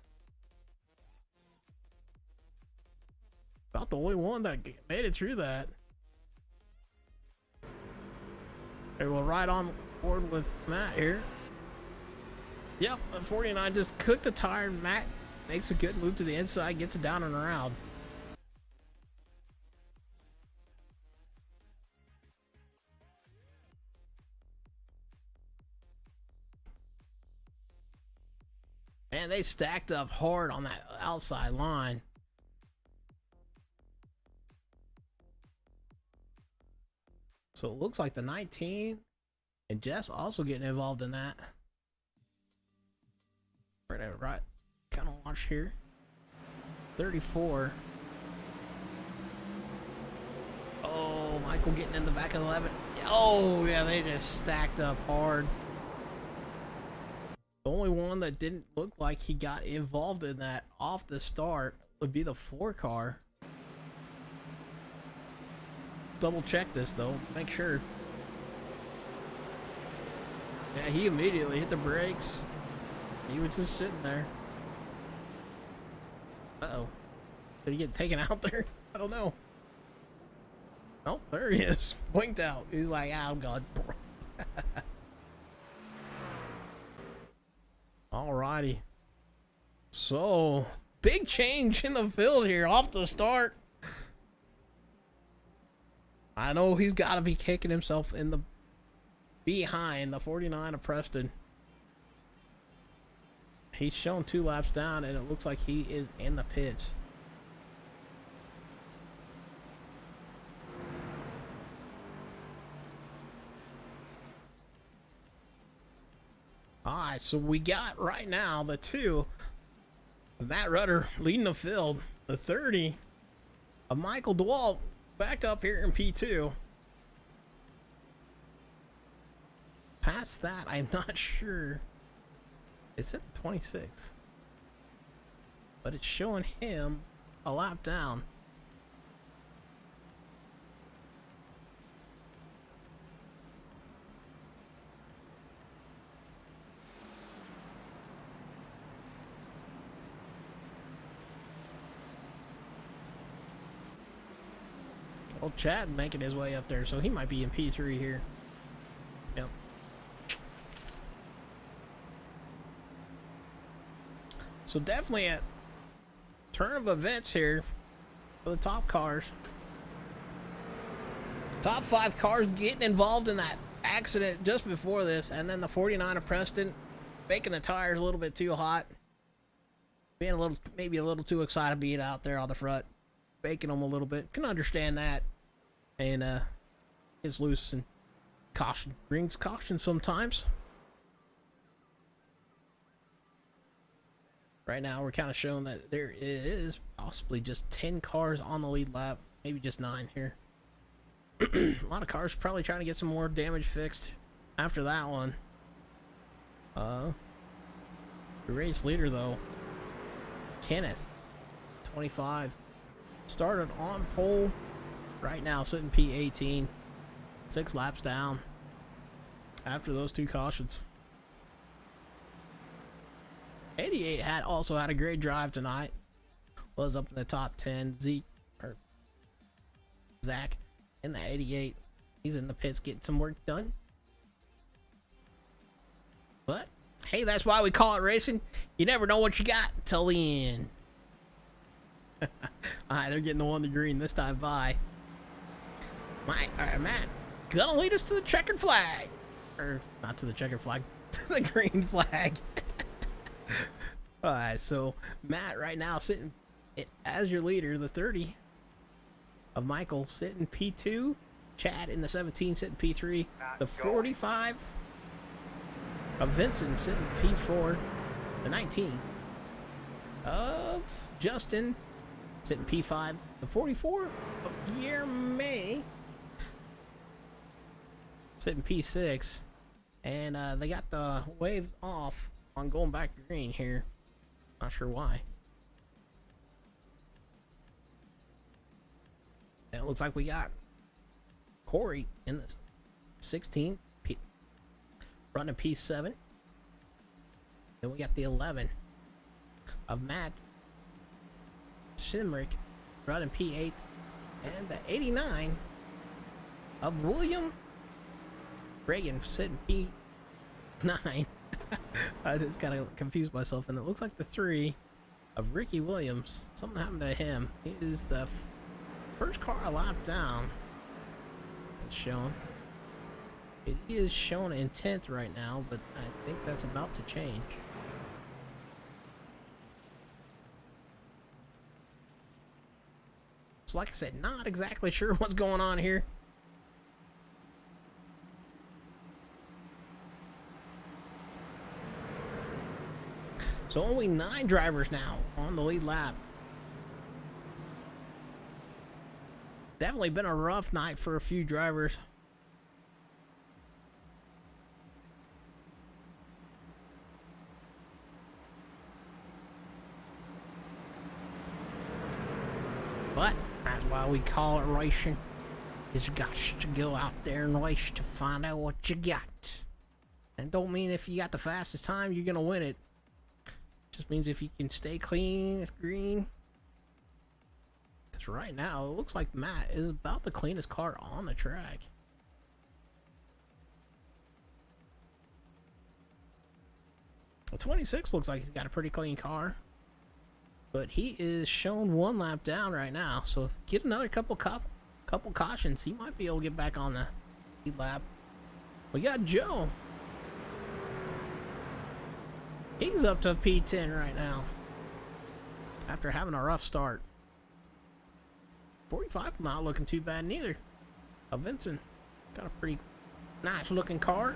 About the only one that made it through that. Okay, we'll ride on board with Matt here. Yep, the 49 just cooked the tire. Matt makes a good move to the inside, gets it down and around. Man, they stacked up hard on that outside line. So it looks like the 19 and Jess also getting involved in that. We're gonna right kind of watch here. 34. Oh, Michael getting in the back of 11. Oh, yeah, they just stacked up hard. The only one that didn't look like he got involved in that off the start would be the 4 car. Double check this though, make sure. Yeah, he immediately hit the brakes. He was just sitting there. Uh-oh. Did he get taken out there? I don't know. Oh, there he is. Blinked out. He's like, oh god. Alrighty. So, big change in the field here off the start. I know he's got to be kicking himself in the behind the 49 of Preston. He's shown 2 laps down, and it looks like he is in the pits. All right, so we got right now the 2 of Matt Rudder leading the field. The 30 of Michael DeWalt back up here in P2. Past that, I'm not sure. It's at 26. But it's showing him a lap down. Well, Chad making his way up there, so he might be in P3 here. Yep. So definitely a turn of events here for the top cars. Top 5 cars getting involved in that accident just before this, and then the 49 of Preston making the tires a little bit too hot. Being a little, maybe a little too excited being out there on the front. Baking them a little bit. Can understand that. And is loose and caution brings caution sometimes. Right now we're kind of showing that there is possibly just 10 cars on the lead lap, maybe just 9 here. A lot of cars probably trying to get some more damage fixed after that one. The race leader though, Kenneth, 25, started on pole. Right now sitting P18, 6 laps down after those 2 cautions. 88 also had a great drive tonight. Was up in the top 10. Zach in the 88. He's in the pits getting some work done. But hey, that's why we call it racing. You never know what you got till the end. Alright, they're getting the one to green this time. Bye. Alright, Matt, gonna lead us to the checkered flag. Or not to the checkered flag, to the green flag. Alright, so Matt right now sitting as your leader, the 30 of Michael sitting P2, Chad in the 17 sitting P3, the 45 of Vincent sitting P4, the 19 of Justin sitting P5, the 44 of Guillerme sitting P6, and they got the wave off on going back green here. Not sure why. And it looks like we got Corey in the 16, running P7. Then we got the 11 of Matt Shimrick running P8, and the 89 of William Reagan sitting P9. I just kind of confused myself, and it looks like the 3 of Ricky Williams. Something happened to him. He is the first car a lap down. It's shown. It is shown in 10th right now, but I think that's about to change. So like I said, not exactly sure what's going on here. So only 9 drivers now on the lead lap. Definitely been a rough night for a few drivers. But that's why we call it racing. You got to go out there and race to find out what you got. And don't mean if you got the fastest time you're gonna win it. Just means if you can stay clean with green. Because right now, it looks like Matt is about the cleanest car on the track. The 26 looks like he's got a pretty clean car. But he is shown 1 lap down right now. So if you get another couple cautions, he might be able to get back on the lead lap. We got Joe. He's up to P10 right now after having a rough start. 45 not looking too bad neither. Vincent got a pretty nice looking car.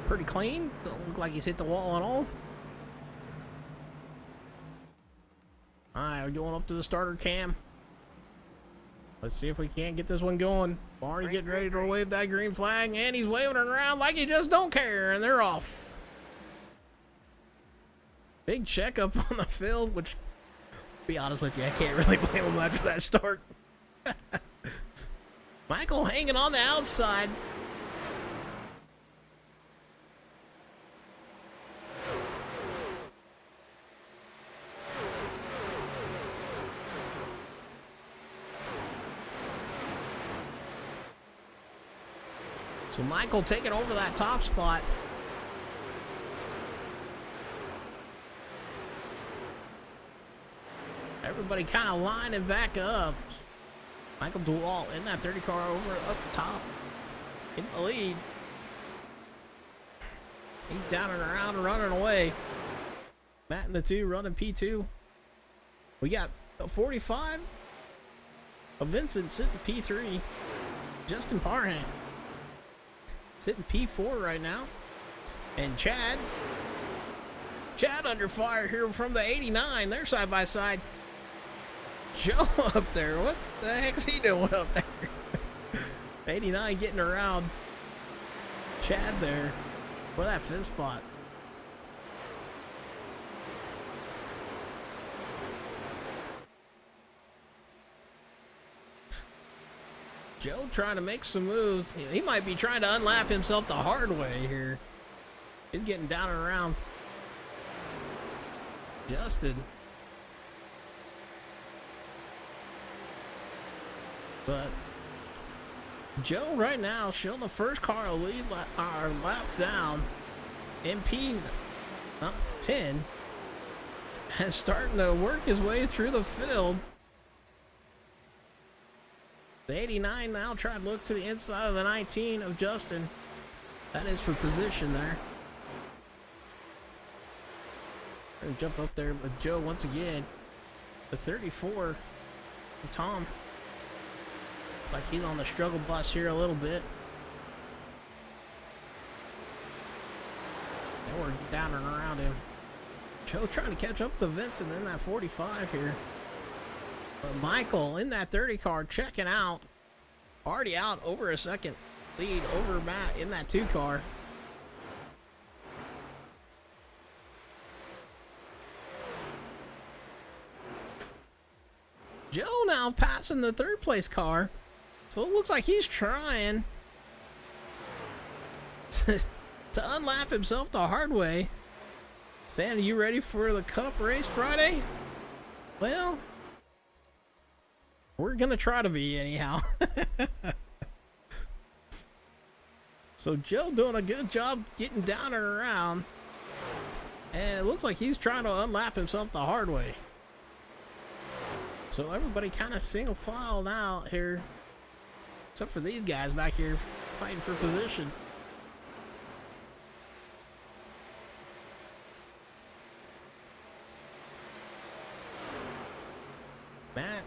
Pretty clean. Don't look like he's hit the wall at all. Alright, we're going up to the starter cam. Let's see if we can't get this one going. Barney getting ready to wave that green flag, and he's waving it around like he just don't care, and they're off. Big checkup on the field, which, to be honest with you, I can't really blame him after that start. Michael hanging on the outside. So Michael taking over that top spot. Everybody kind of lining back up. Michael Dewalt in that 30 car over up top in the lead. He's down and around and running away. Matt in the 2 running P2. We got a 45 of Vincent sitting P3. Justin Parham sitting P4 right now. And Chad under fire here from the 89. They're side by side. Joe up there. What the heck's he doing up there? 89 getting around Chad there for that 5th spot. Joe trying to make some moves. He might be trying to unlap himself the hard way here. He's getting down and around Justin. But Joe right now showing the first car a lead lap down. MP 10 and starting to work his way through the field. The 89 now trying to look to the inside of the 19 of Justin. That is for position there. Gonna jump up there with Joe once again. The 34 of Tom. Looks like he's on the struggle bus here a little bit. And we're down and around him. Joe trying to catch up to Vincent in that 45 here. But Michael in that 30 car checking out. Already out over a second lead over Matt in that 2 car. Joe now passing the 3rd place car. So it looks like he's trying to unlap himself the hard way. Sandy, you ready for the Cup race Friday? Well, we're gonna try to be anyhow. So Joe doing a good job getting down and around. And it looks like he's trying to unlap himself the hard way. So everybody kind of single filed out here. Except for these guys back here fighting for position. Matt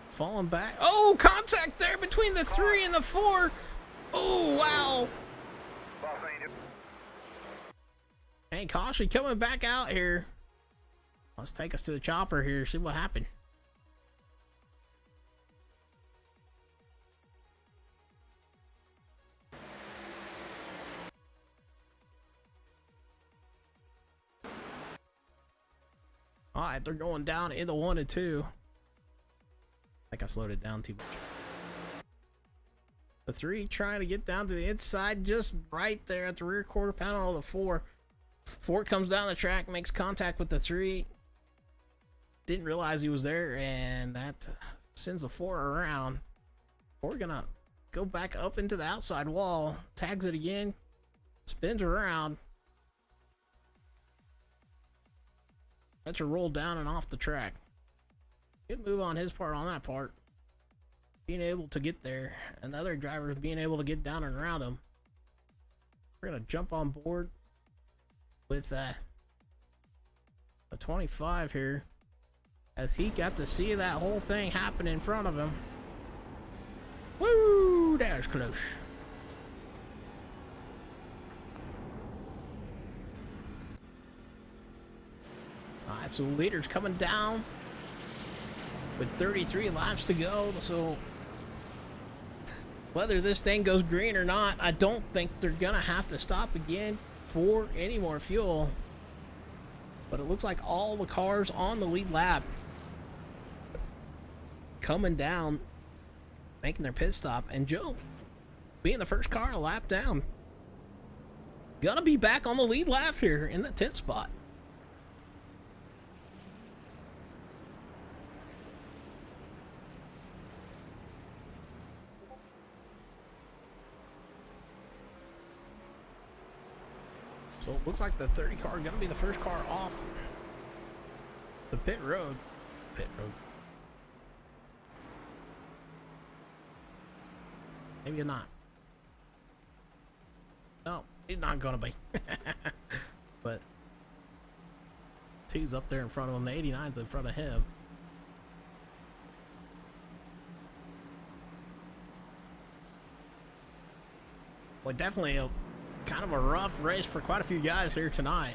falling back. Oh, contact there between the 3 and the 4. Oh, wow. Hey, caution coming back out here. Let's take us to the chopper here, see what happened. All right, they're going down in the 1 and 2. I think I slowed it down too much. The 3 trying to get down to the inside, just right there at the rear quarter panel of the 4. 4 comes down the track, makes contact with the 3. Didn't realize he was there, and that sends the 4 around. 4 gonna go back up into the outside wall, tags it again, spins around. Lets her roll down and off the track. Good move on his part on that part. Being able to get there, and the other drivers being able to get down and around him. We're gonna jump on board with a 25 here, as he got to see that whole thing happen in front of him. Woo! That was close. Alright, so leaders coming down with 33 laps to go. So whether this thing goes green or not, I don't think they're gonna have to stop again for any more fuel. But it looks like all the cars on the lead lap coming down, making their pit stop, and Joe being the first car a lap down, gonna be back on the lead lap here in the 10th spot. So it looks like the 30 car gonna be the first car off the pit road. Maybe not. No, it's not gonna be. But 2's up there in front of him. The 89's in front of him. Well, definitely a kind of a rough race for quite a few guys here tonight.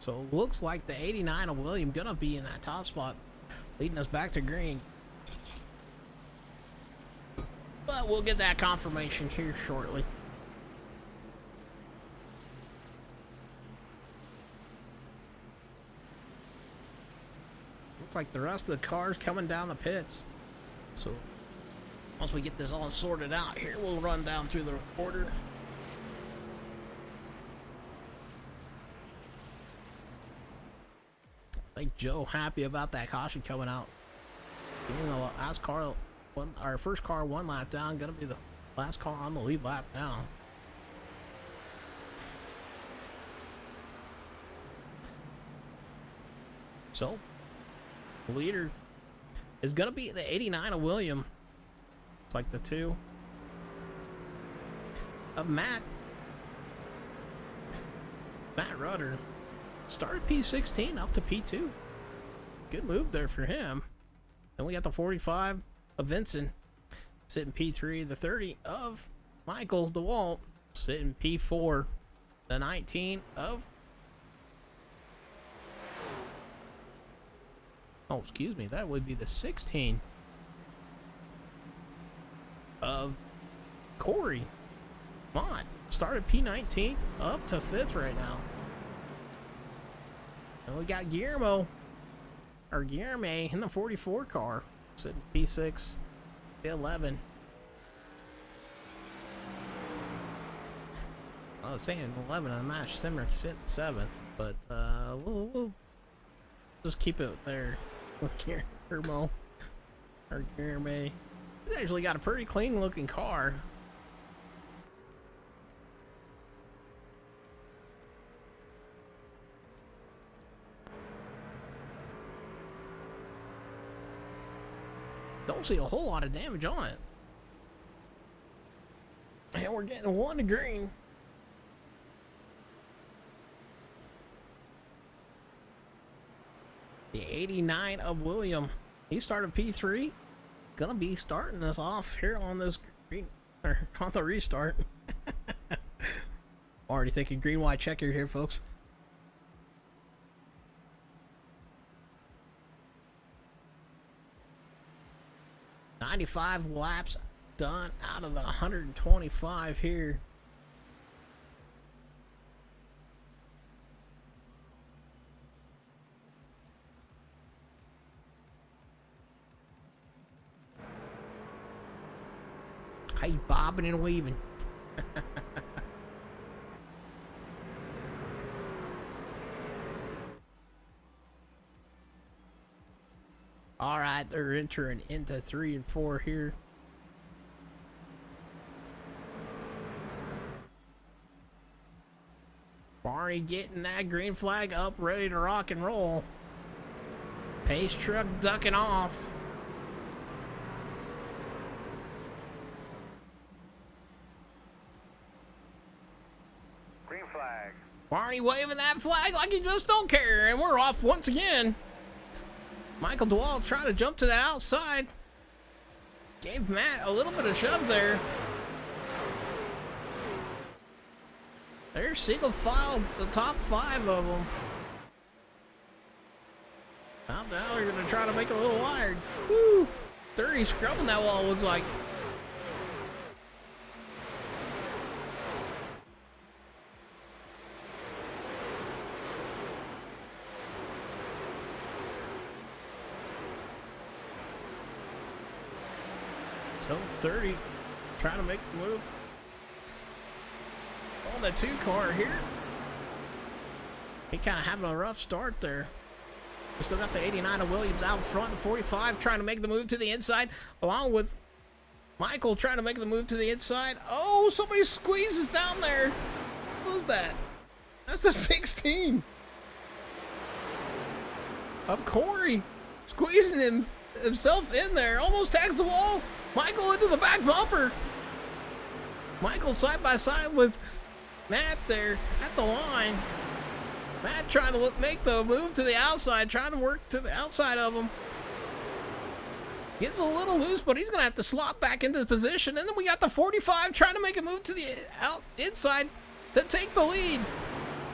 So it looks like the 89 of William gonna be in that top spot, leading us back to green. But we'll get that confirmation here shortly. Looks like the rest of the cars coming down the pits. So once we get this all sorted out here, we'll run down through the order. Like Joe happy about that caution coming out. Being the last car, our first car 1 lap down, gonna be the last car on the lead lap now. So, the leader is gonna be the 89 of William. It's like the 2 of Matt. Matt Rudder started P16 up to P2. Good move there for him. Then we got the 45 of Vincent sitting P3. The 30 of Michael DeWalt sitting P4. The 19 of... Oh, excuse me. That would be the 16 of Corey Mott. Started P19th up to 5th right now. And we got Guillermo in the 44 car sitting P6 to 11. I was saying 11 on the match. Simmer sitting 7th, but we'll just keep it there with Guillermo or Guillermo. He's actually got a pretty clean looking car. Don't see a whole lot of damage on it. And we're getting 1 to green. The 89 of William. He started P3. Gonna be starting us off here on this green, or on the restart. Already thinking green, white checker here, folks. $95 laps done out of the 125 here. Hey, bobbing and weaving. All right, they're entering into 3 and 4 here. Barney getting that green flag up, ready to rock and roll. Pace truck ducking off. Green flag. Barney waving that flag like he just don't care, and we're off once again. Michael DeWalt trying to jump to the outside. Gave Matt a little bit of shove there. There's single file, the top 5 of them. Now they're going to try to make it a little wired. Woo! 30 scrubbing that wall, looks like. So 30 trying to make the move on the 2 car here. He kind of having a rough start there. We still got the 89 of Williams out front. The 45 trying to make the move to the inside, along with Michael trying to make the move to the inside. Oh, somebody squeezes down there. Who's that? That's the 16 of Corey, squeezing himself in there. Almost tags the wall. Michael into the back bumper. Michael side by side with Matt there at the line. Matt trying to make the move to the outside, trying to work to the outside of him. Gets a little loose, but he's going to have to slot back into position. And then we got the 45 trying to make a move to the inside to take the lead.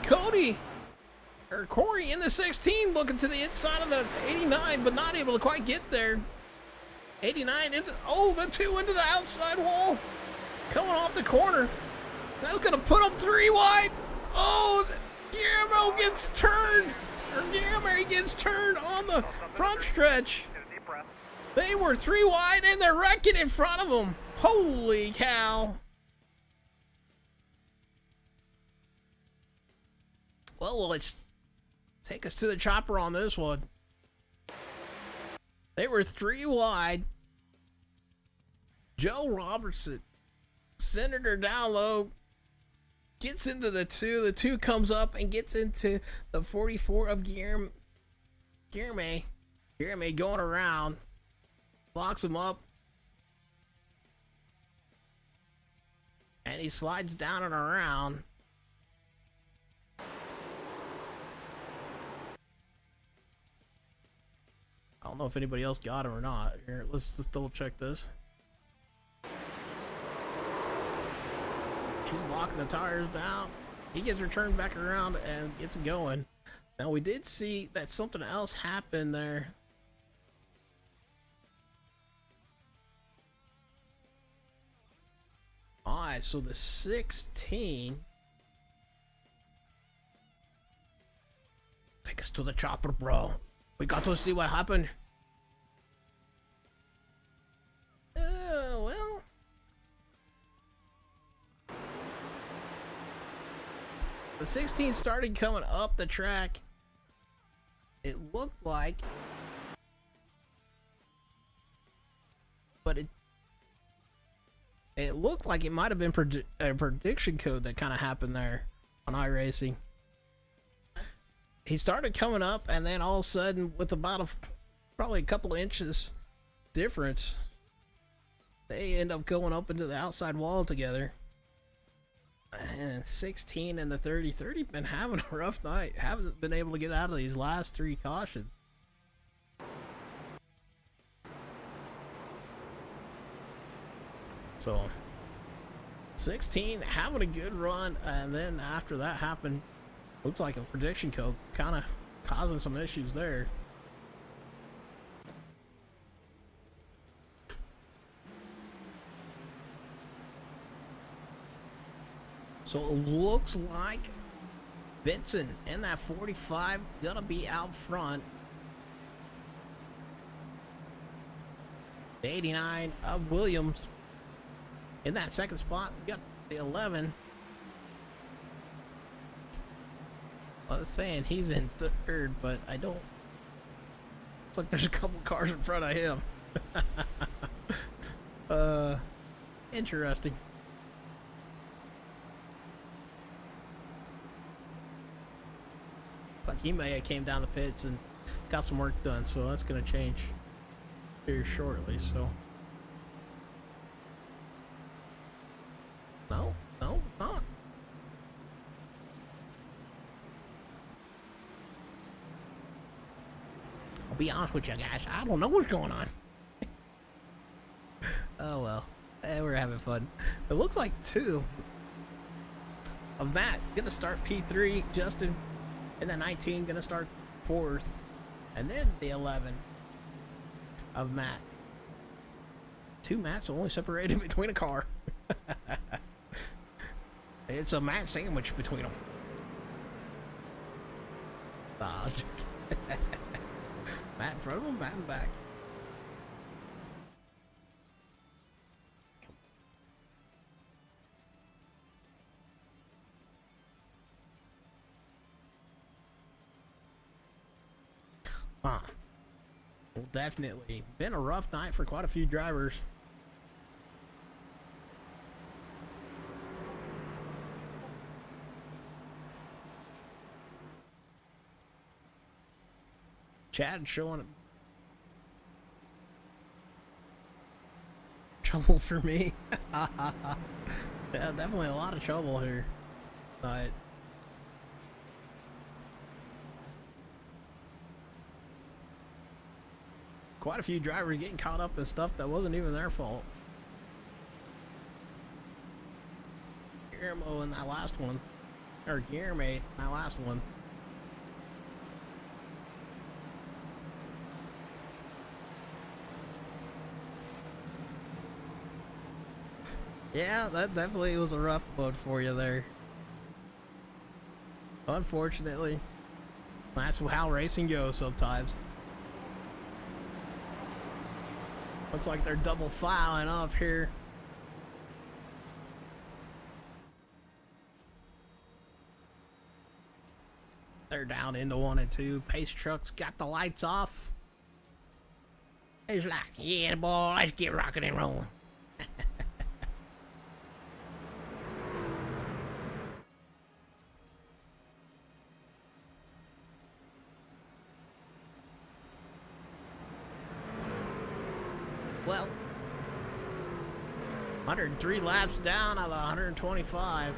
Corey in the 16 looking to the inside of the 89, but not able to quite get there. 89 into, oh, the 2 into the outside wall. Coming off the corner. That's going to put him 3 wide. Oh, Guillermo gets turned. Guillermo gets turned on the front stretch. They were 3 wide and they're wrecking in front of them. Holy cow. Well, it's take us to the chopper on this one. They were 3 wide. Joe Robertson centered her down low, gets into the 2. The 2 comes up and gets into the 44 of Guillermo. Guillermo going around, blocks him up, and he slides down and around. I don't know if anybody else got him or not. Here, let's just double check this. He's locking the tires down. He gets returned back around and gets going. Now we did see that something else happened there. Alright, so the 16. Take us to the chopper, bro. We got to see what happened. Well. The 16 started coming up the track. It looked like. But it looked like it might have been a prediction code that kind of happened there on iRacing. He started coming up, and then all of a sudden, with about probably a couple of inches difference, they end up going up into the outside wall together. And 16 and the 30. 30 been having a rough night. Haven't been able to get out of these last 3 cautions. So 16 having a good run, and then after that happened, looks like a prediction code kind of causing some issues there. So it looks like Benson in that 45 gonna be out front. The 89 of Williams in that second spot. We got the 11. I was saying he's in third, but I don't. Looks like there's a couple cars in front of him. Interesting. Looks like he may have came down the pits and got some work done, so that's going to change here shortly. So no, not. I'll be honest with you guys, I don't know what's going on. Oh well, we're having fun. It looks like 2 of Matt gonna start P3, Justin in the 19 gonna start 4th, and then the 11 of Matt. 2 Matts only separated between a car. It's a Matt sandwich between them. Matt in front of him, Matt in back. Well, definitely been a rough night for quite a few drivers. Chad showing trouble for me. Yeah, definitely a lot of trouble here. But quite a few drivers getting caught up in stuff that wasn't even their fault. Guillermo in that last one. Or Guillermo in that last one. Yeah, that definitely was a rough one for you there. Unfortunately, that's how racing goes sometimes. Looks like they're double filing up here. They're down into 1 and 2. Pace truck's got the lights off. He's like, yeah, boy, let's get rocking and rolling. Well, 103 laps down out of 125.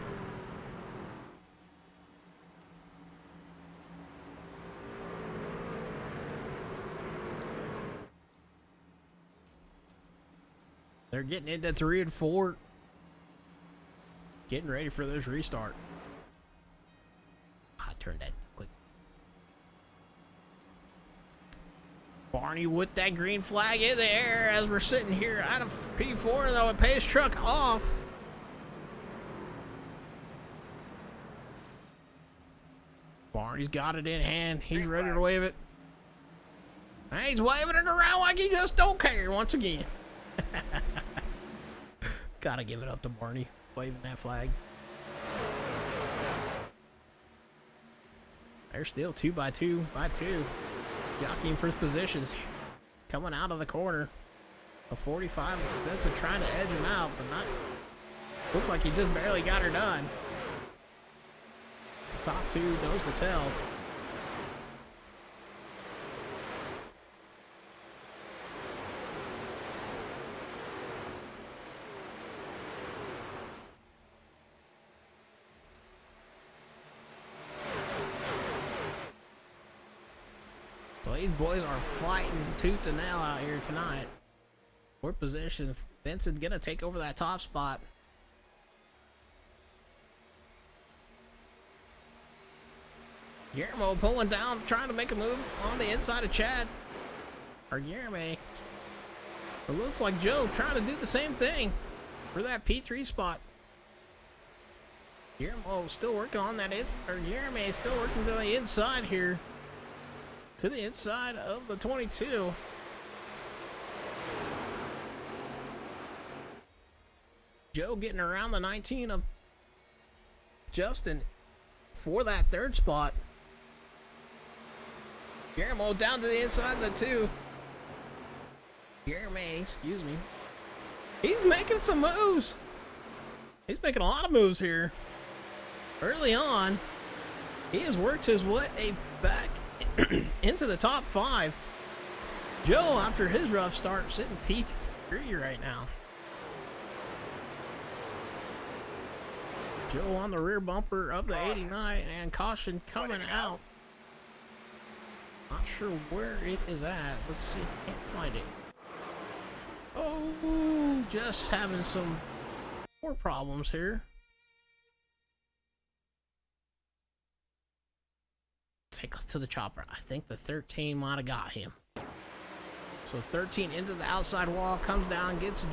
They're getting into 3 and 4. Getting ready for this restart. I turned that quick. Barney with that green flag in the air as we're sitting here out of P4 though, a pace truck off. Barney's got it in hand. He's ready to wave it. And he's waving it around like he just don't care once again. Gotta give it up to Barney, waving that flag. They're still 2 by 2 by 2. Jockeying first positions. Coming out of the corner. A 45. That's trying to edge him out, but not. Looks like he just barely got her done. The top 2 knows to tell. So these boys are fighting tooth and nail out here tonight. Fourth position. Vincent gonna take over that top spot. Guillermo pulling down, trying to make a move on the inside of Chad. Or Guillermo. It looks like Joe trying to do the same thing for that P3 spot. Guillermo still working on that. Guillermo is still working to the inside here. To the inside of the 22. Joe getting around the 19 of Justin for that third spot. Guillermo down to the inside of the 2. Guillermo, excuse me. He's making some moves. He's making a lot of moves here. Early on, he has worked his way back into the top 5. Joe, after his rough start, sitting P3 right now. Joe on the rear bumper of the 89 and caution coming out. Not sure where it is at. Let's see. Can't find it. Oh, just having some more problems here. Take us to the chopper. I think the 13 might have got him. So 13 into the outside wall, comes down, gets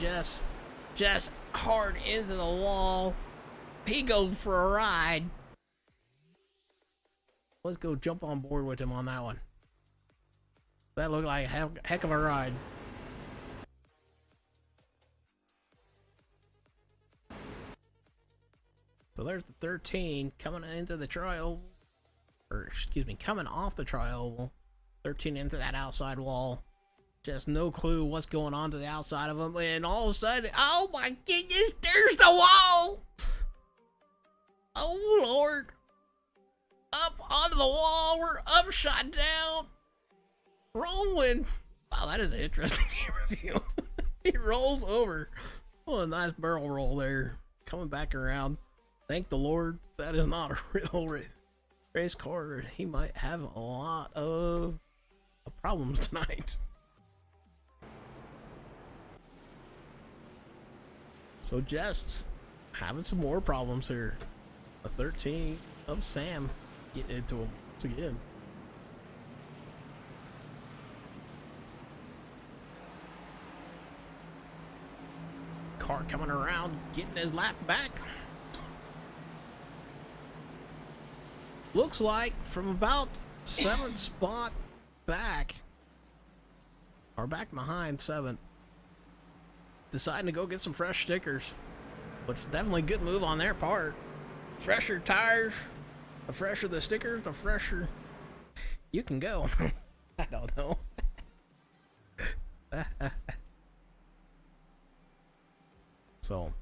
just hard into the wall. He goes for a ride. Let's go jump on board with him on that one. That looked like a heck of a ride. So there's the 13 coming into the trial. Or excuse me, coming off the tri-oval. 13 into that outside wall. Just no clue what's going on to the outside of him. And all of a sudden, oh my goodness, there's the wall! Oh Lord. Up onto the wall, we're upside down. Rolling. Wow, that is an interesting review. He rolls over. Oh, a nice barrel roll there. Coming back around. Thank the Lord, that is not a real race car. He might have a lot of problems tonight. So just having some more problems here. A 13 of Sam getting into him once again. Car coming around, getting his lap back. Looks like from about 7th spot back, or back behind 7th, deciding to go get some fresh stickers, which is definitely a good move on their part. Fresher tires, The fresher the stickers, the fresher you can go. I don't know. So,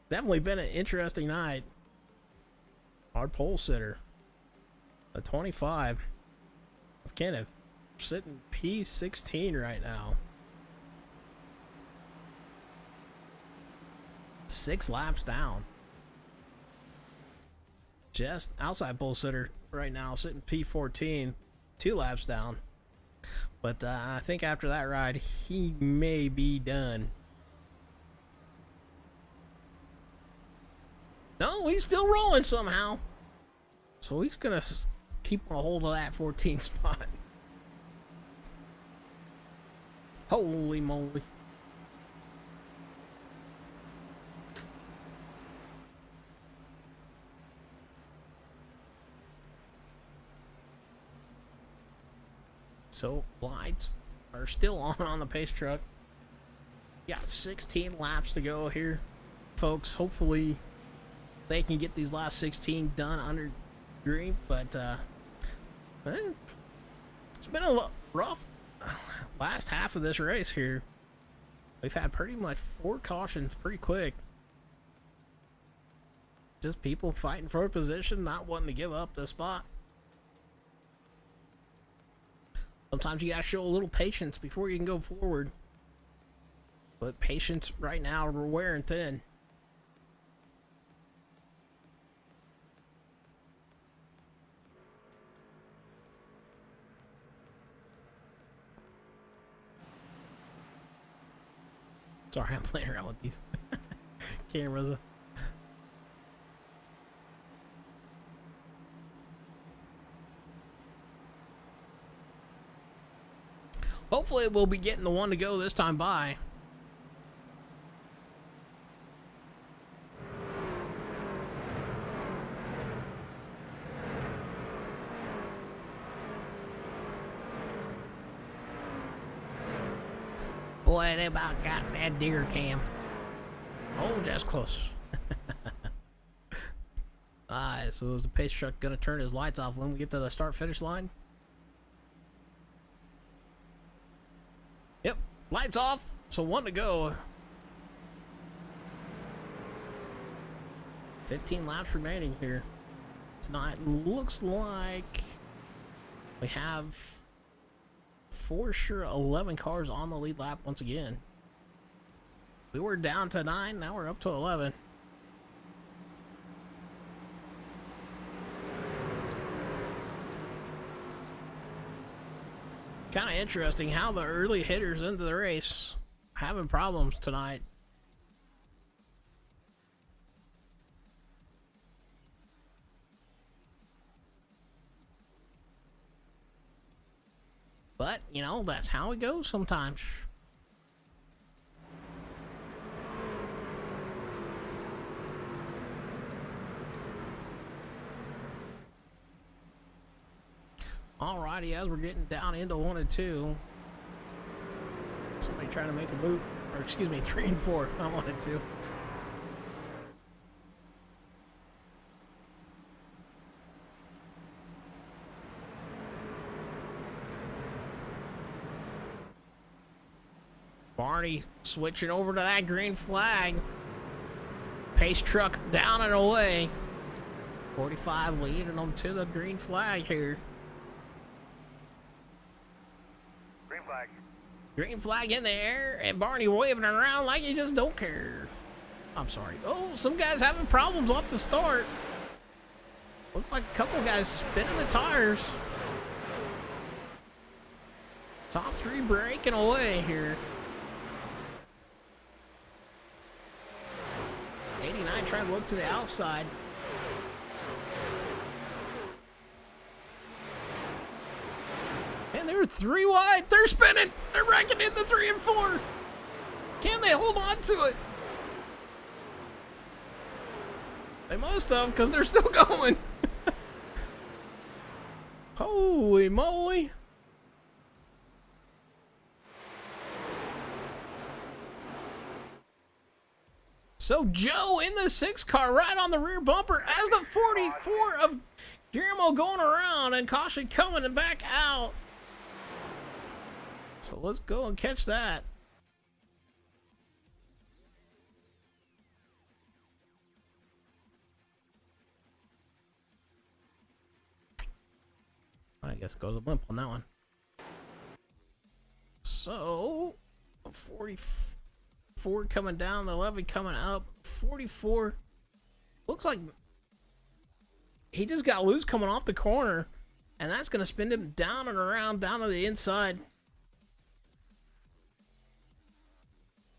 definitely been an interesting night. Our pole sitter, the 25 of Kenneth, sitting P16 right now. 6 laps down. Just outside pole sitter right now, sitting P14, 2 laps down. But I think after that ride, he may be done. No, he's still rolling somehow. So he's going to keep a hold of that 14 spot. Holy moly. So, lights are still on the pace truck. Got 16 laps to go here, folks. Hopefully, they can get these last 16 done under green. But, it's been a rough last half of this race here. We've had pretty much 4 cautions pretty quick. Just people fighting for a position, not wanting to give up the spot. Sometimes you gotta show a little patience before you can go forward. But patience right now, we're wearing thin. Sorry, I'm playing around with these cameras. Hopefully we'll be getting the one to go this time by. Boy, they about got that digger cam. Oh, just close. Alright, so is the pace truck gonna turn his lights off when we get to the start-finish line? Yep, lights off, so 1 to go. 15 laps remaining here tonight. Looks like we have for sure 11 cars on the lead lap once again. We were down to 9, now we're up to 11. Kind of interesting how the early hitters into the race having problems tonight. But, you know, that's how it goes sometimes. Alrighty, as we're getting down into 1 and 2. Somebody trying to make a move, or excuse me, 3 and 4. I'm 1 and 2. Barney switching over to that green flag. Pace truck down and away. 45 leading them to the green flag here. Green flag. Green flag in the air, and Barney waving around like he just don't care. I'm sorry. Oh, some guys having problems off the start. Look like a couple guys spinning the tires. Top 3 breaking away here. 89 trying to look to the outside. And they're 3 wide. They're spinning. They're racking in the 3 and 4. Can they hold on to it? They must have, because they're still going. Holy moly. So Joe in the 6 car right on the rear bumper as the 44 of Guillermo going around and caution coming back out. So let's go and catch that. I guess go to the blimp on that one. So 44 coming down, the levy coming up. 44 looks like he just got loose coming off the corner, and that's going to spin him down and around down to the inside.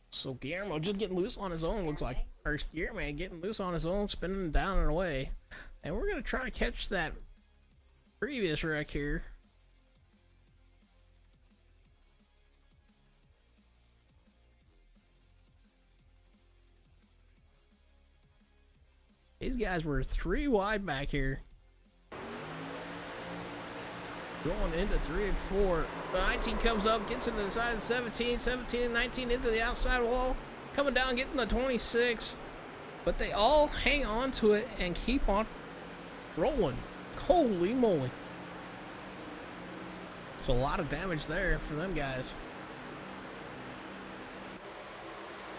So Guillermo just getting loose on his own, looks like. Or Guillermo getting loose on his own, spinning down and away. And we're going to try to catch that previous wreck here. These guys were 3 wide back here. Going into 3 and 4. The 19 comes up, gets into the side of the 17. 17 and 19 into the outside wall. Coming down, getting the 26. But they all hang on to it and keep on rolling. Holy moly. So a lot of damage there for them guys.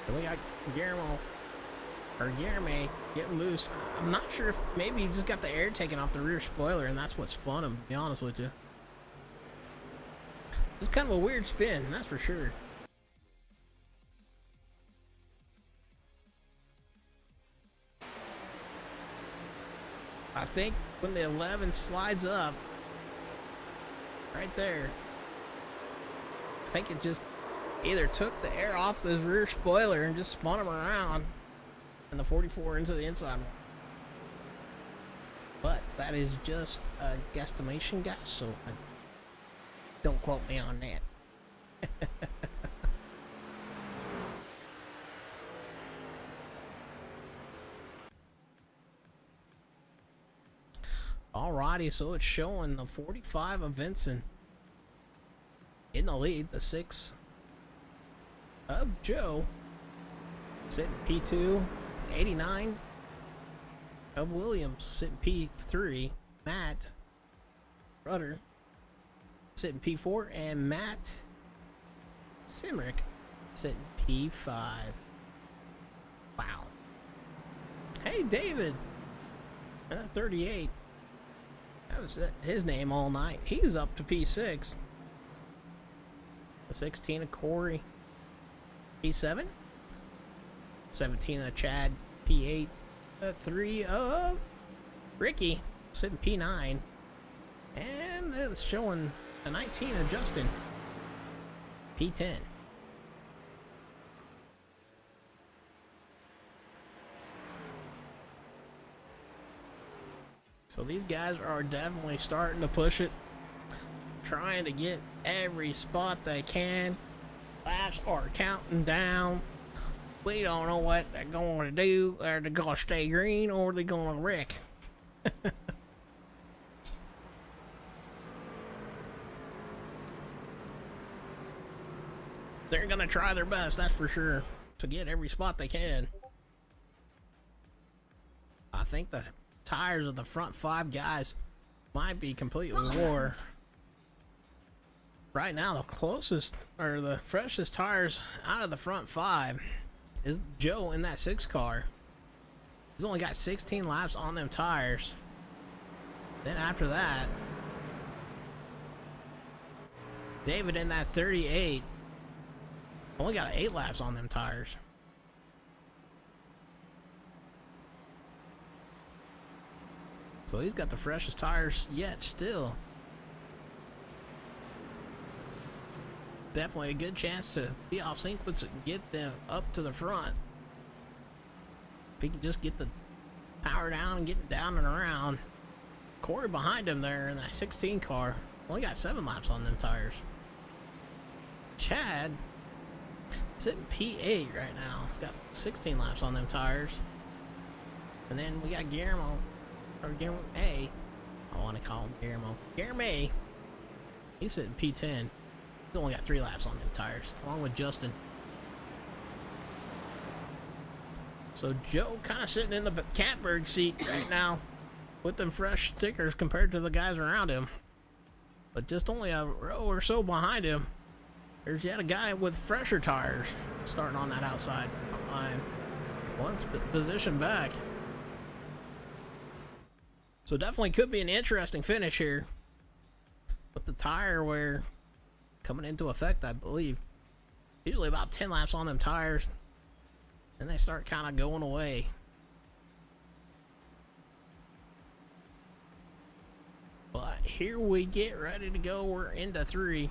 And we got Guillermo getting loose. I'm not sure if maybe he just got the air taken off the rear spoiler and that's what spun him, to be honest with you. It's kind of a weird spin, that's for sure. I think when the 11 slides up, right there, I think it just either took the air off the rear spoiler and just spun him around, and the 44 into the inside. But that is just a guesstimation, guys, so don't quote me on that. Alrighty, so it's showing the 45 of Vincent in the lead, the 6 of Joe sitting P2, 89 of Williams sitting P3, Matt Rudder sitting P4, and Matt Simrick sitting P5. Wow. Hey, David, 38. That was his name all night. He's up to P6. The 16 of Corey, P7. 17 of Chad, P8. 3 of Ricky, sitting P9. And it's showing the 19 of Justin, P10. So these guys are definitely starting to push it, trying to get every spot they can. Laps are counting down. We don't know what they're going to do. Are they going to stay green or are they going to wreck? They're going to try their best, that's for sure, to get every spot they can. I think the tires of the front 5 guys might be completely wore. Right now, the closest or the freshest tires out of the front 5 is Joe in that 6 car. He's only got 16 laps on them tires. Then after that, David in that 38 only got 8 laps on them tires. So he's got the freshest tires yet still. Definitely a good chance to be off sequence and get them up to the front. If he can just get the power down and getting down and around. Corey behind him there in that 16 car only got 7 laps on them tires. Chad sitting P8 right now. He's got 16 laps on them tires. And then we got Guillermo. Or Guillermo A. I want to call him Guillermo. Guillermo A. He's sitting P10. He's only got 3 laps on them tires, along with Justin. So Joe kind of sitting in the catbird seat right now. with them fresh stickers compared to the guys around him. But just only a row or so behind him, there's yet a guy with fresher tires starting on that outside line. One position back. So definitely could be an interesting finish here. With the tire wear coming into effect, I believe. Usually about 10 laps on them tires. And they start kind of going away. But here we get ready to go. We're into 3.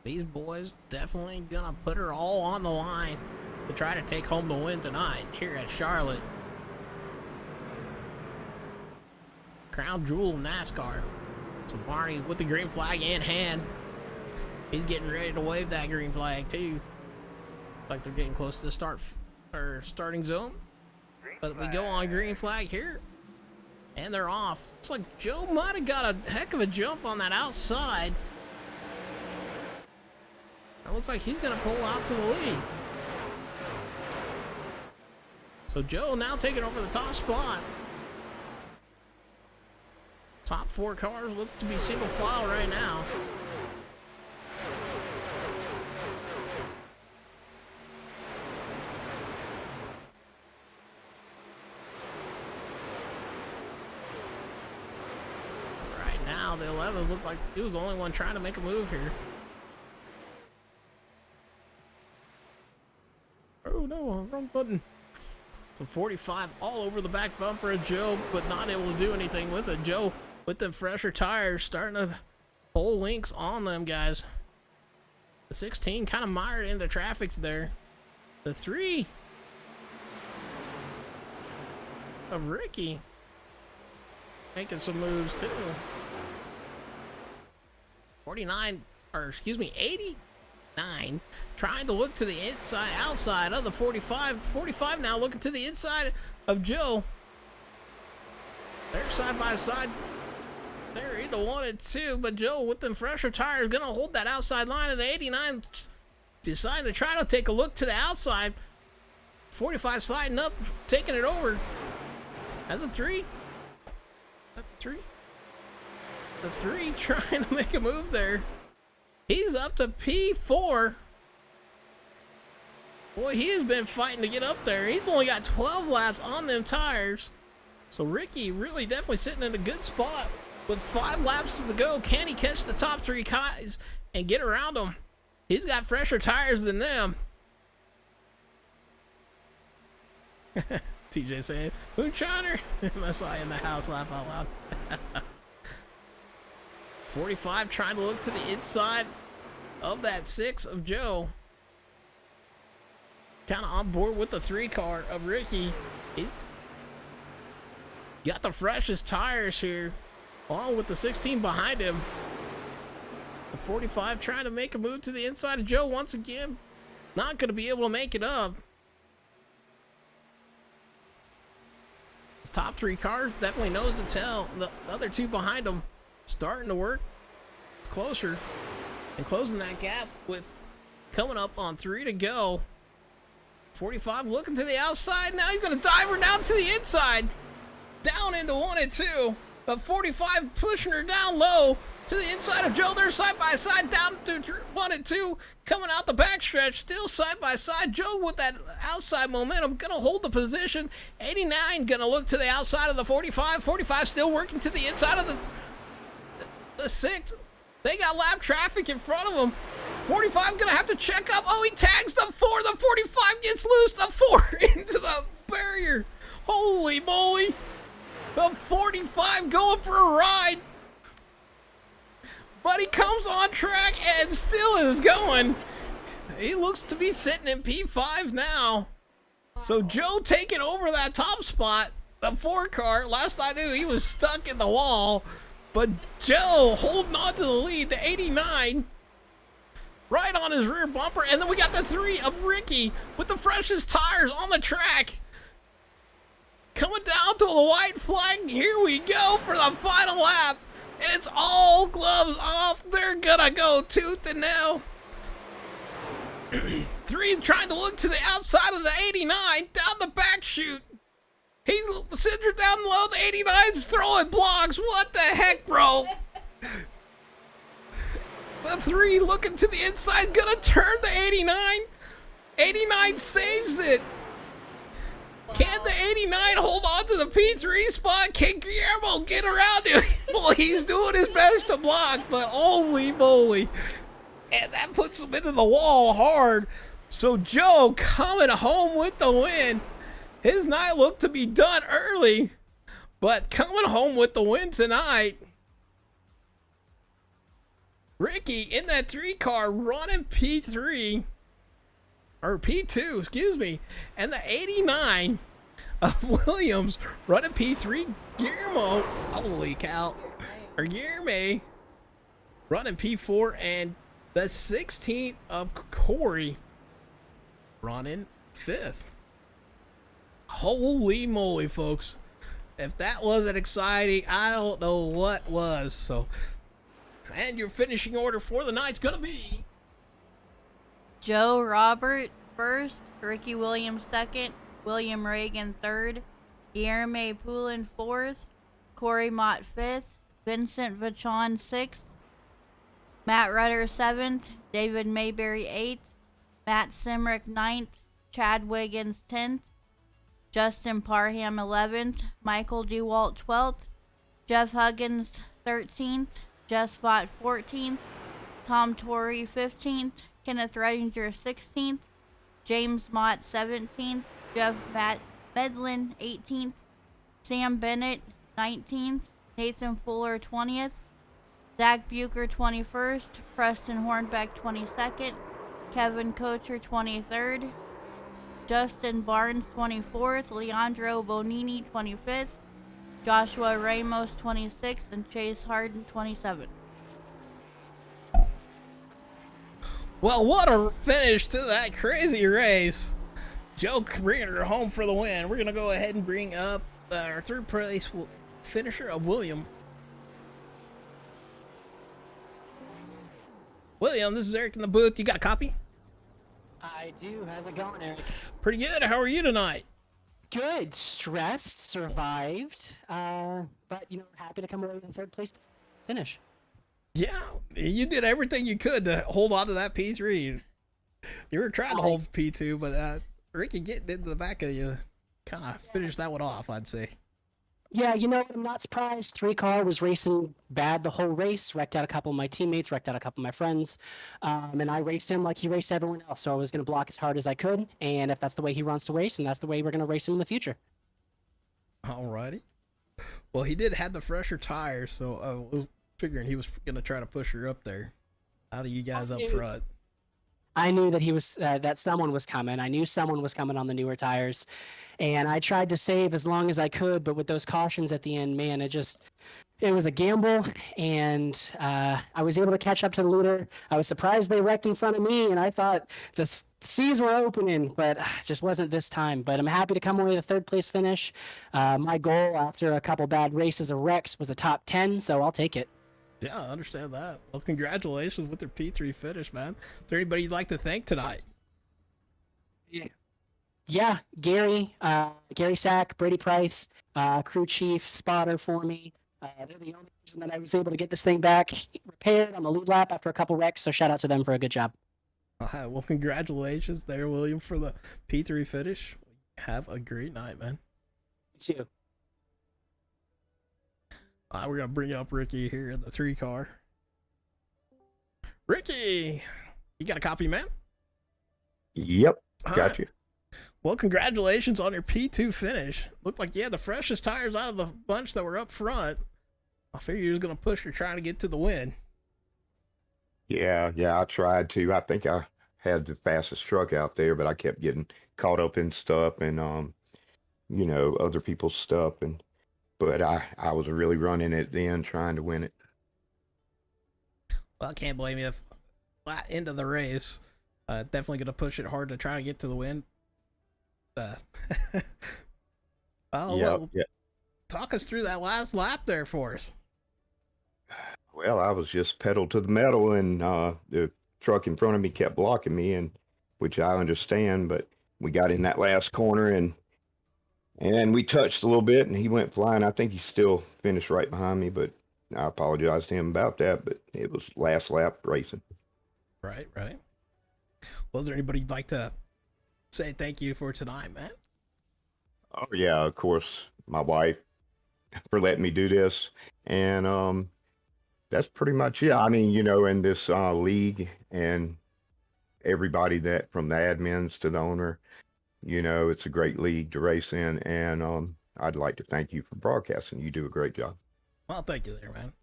These boys definitely gonna put her all on the line to try to take home the win tonight here at Charlotte. Crown jewel of NASCAR. So Barney with the green flag in hand. He's getting ready to wave that green flag too. Like they're getting close to the starting zone. But we go on green flag here. And they're off. Looks like Joe might have got a heck of a jump on that outside. It looks like he's going to pull out to the lead. So Joe now taking over the top spot. Top 4 cars look to be single file right now. Right now, the 11 looked like he was the only one trying to make a move here. Oh no, wrong button. So 45 all over the back bumper of Joe, but not able to do anything with it. Joe with them fresher tires starting to pull links on them guys. The 16 kind of mired into traffic there. The 3 of Ricky making some moves too. 49, or excuse me, 89 trying to look to the inside, outside of the 45. 45 now looking to the inside of Joe. They're side by side. They're into 1 and 2, but Joe with them fresher tires gonna hold that outside line, and the 89 deciding to try to take a look to the outside. 45 sliding up, taking it over. As a 3. The 3 trying to make a move there. He's up to P4. Boy, he has been fighting to get up there. He's only got 12 laps on them tires. So Ricky really definitely sitting in a good spot. With 5 laps to go, can he catch the top 3 guys and get around them? He's got fresher tires than them. TJ saying, Moonshiner. MSI in the house, laugh out loud. 45 trying to look to the inside of that 6 of Joe. Kind of on board with the 3 car of Ricky. He's got the freshest tires here, along with the 16 behind him. The 45 trying to make a move to the inside of Joe once again. Not going to be able to make it up. His top 3 cars definitely knows to tell. The other 2 behind him starting to work closer and closing that gap with coming up on 3 to go. 45 looking to the outside. Now he's going to dive her down to the inside. Down into 1 and 2. But 45 pushing her down low to the inside of Joe. They're side by side down to 1 and 2. Coming out the backstretch. Still side by side. Joe with that outside momentum. Going to hold the position. 89 going to look to the outside of the 45. 45 still working to the inside of the 6. They got lap traffic in front of them. 45 gonna have to check up. Oh, he tags the 4. The 45 gets loose. The 4 into the barrier. Holy moly. The 45 going for a ride. But he comes on track and still is going. He looks to be sitting in P5 now. So Joe taking over that top spot. The 4 car. Last I knew, he was stuck in the wall. But Joe holding on to the lead, the 89, right on his rear bumper. And then we got the 3 of Ricky with the freshest tires on the track. Coming down to the white flag. Here we go for the final lap. It's all gloves off. They're gonna go tooth and nail. 3 trying to look to the outside of the 89, down the back chute. He sends her down low, the 89's throwing blocks. What the heck, bro? The 3 looking to the inside, gonna turn the 89. 89 saves it. Can the 89 hold on to the P3 spot? Can Guillermo get around him? Well, he's doing his best to block, but holy moly. And that puts him into the wall hard. So Joe coming home with the win. His night looked to be done early, but coming home with the win tonight. Ricky in that 3 car running P3, or P2, excuse me, and the 89 of Williams running P3. Guillermo, holy cow, or Guillermo running P4, and the 16th of Corey running 5th. Holy moly, folks. If that wasn't exciting, I don't know what was. So, and your finishing order for the night's gonna be Joe Robert first, Ricky Williams second, William Reagan third, Guillermo Poulin fourth, Corey Mott fifth, Vincent Vachon sixth, Matt Rutter seventh, David Mayberry eighth, Matt Simrick ninth, Chad Wiggins 10th, Justin Parham 11th, Michael DeWalt 12th, Jeff Huggins 13th, Jess Vaught 14th, Tom Torrey 15th, Kenneth Redinger 16th, James Mott 17th, Jeff Medlin 18th, Sam Bennett 19th, Nathan Fuller 20th, Zach Bucher 21st, Preston Hornbeck 22nd, Kevin Kocher 23rd, Justin Barnes 24th, Leandro Bonini 25th, Joshua Ramos 26th, and Chase Harden 27th. well, what a finish to that crazy race. Joe bringing her home for the win. We're gonna go ahead and bring up our 3rd place finisher of William. William, this is Eric in the booth. You got a copy? I do. How's it going, Eric? Pretty good. How are you tonight? Good. Stressed, survived, but happy to come away with a 3rd place finish. Yeah, you did everything you could to hold on to that P3. You were trying to hold P2, but Ricky getting into the back of you kind of finished that one off, I'd say. Yeah, I'm not surprised. 3-car was racing bad the whole race, wrecked out a couple of my teammates, wrecked out a couple of my friends, and I raced him like he raced everyone else, so I was going to block as hard as I could, and if that's the way he wants to race, and that's the way we're going to race him in the future. Alrighty. Well, he did have the fresher tires, so I was figuring he was going to try to push her up there. How do you guys up front? I knew that he was that someone was coming. I knew someone was coming on the newer tires, and I tried to save as long as I could. But with those cautions at the end, man, it was a gamble, and I was able to catch up to the leader. I was surprised they wrecked in front of me, and I thought the seas were opening, but it just wasn't this time. But I'm happy to come away with a 3rd place finish. My goal after a couple bad races of wrecks was a top 10, so I'll take it. Yeah, I understand that. Well, congratulations with their P3 finish, man. Is there anybody you'd like to thank tonight? Yeah, Gary Sack, Brady Price, crew chief, spotter for me. They're the only reason that I was able to get this thing back repaired on the lead lap after a couple wrecks, so shout out to them for a good job. Well, congratulations there, William, for the P3 finish. Have a great night, man. You too. We're going to bring up Ricky here in the 3-car. Ricky, you got a copy, man? Yep, got you. Well, congratulations on your P2 finish. Looked like you had the freshest tires out of the bunch that were up front. I figured you was going to push her trying to get to the win. Yeah, I tried to. I think I had the fastest truck out there, but I kept getting caught up in stuff and, other people's stuff. But I was really running it then, trying to win it. Well, I can't blame you. End of the race, definitely going to push it hard to try to get to the win. Talk us through that last lap there for us. Well, I was just pedal to the metal, and the truck in front of me kept blocking me, and which I understand. But we got in that last corner and we touched a little bit, and he went flying. I think he still finished right behind me, but I apologize to him about that. But it was last lap racing. Right, right. Well, is there anybody you'd like to say thank you for tonight, man? Oh yeah, of course, my wife for letting me do this, and that's pretty much it. I mean, in this league and everybody that from the admins to the owner, it's a great league to race in, and I'd like to thank you for broadcasting. You do a great job. Well, thank you there, man.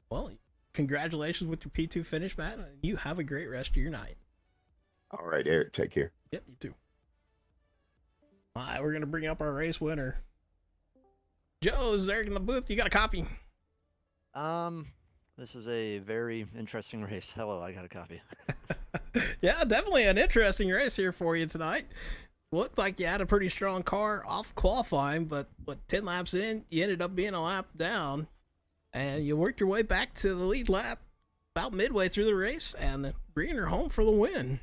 Well, congratulations with your P2 finish, man. You have a great rest of your night. All right, Eric, take care. Yep, you too. All right, we're going to bring up our race winner. Joe, is Eric in the booth? You got a copy? This is a very interesting race. Hello, I got a copy. Yeah, definitely an interesting race here for you tonight. Looked like you had a pretty strong car off qualifying, but 10 laps in, you ended up being a lap down, and you worked your way back to the lead lap about midway through the race and bringing her home for the win.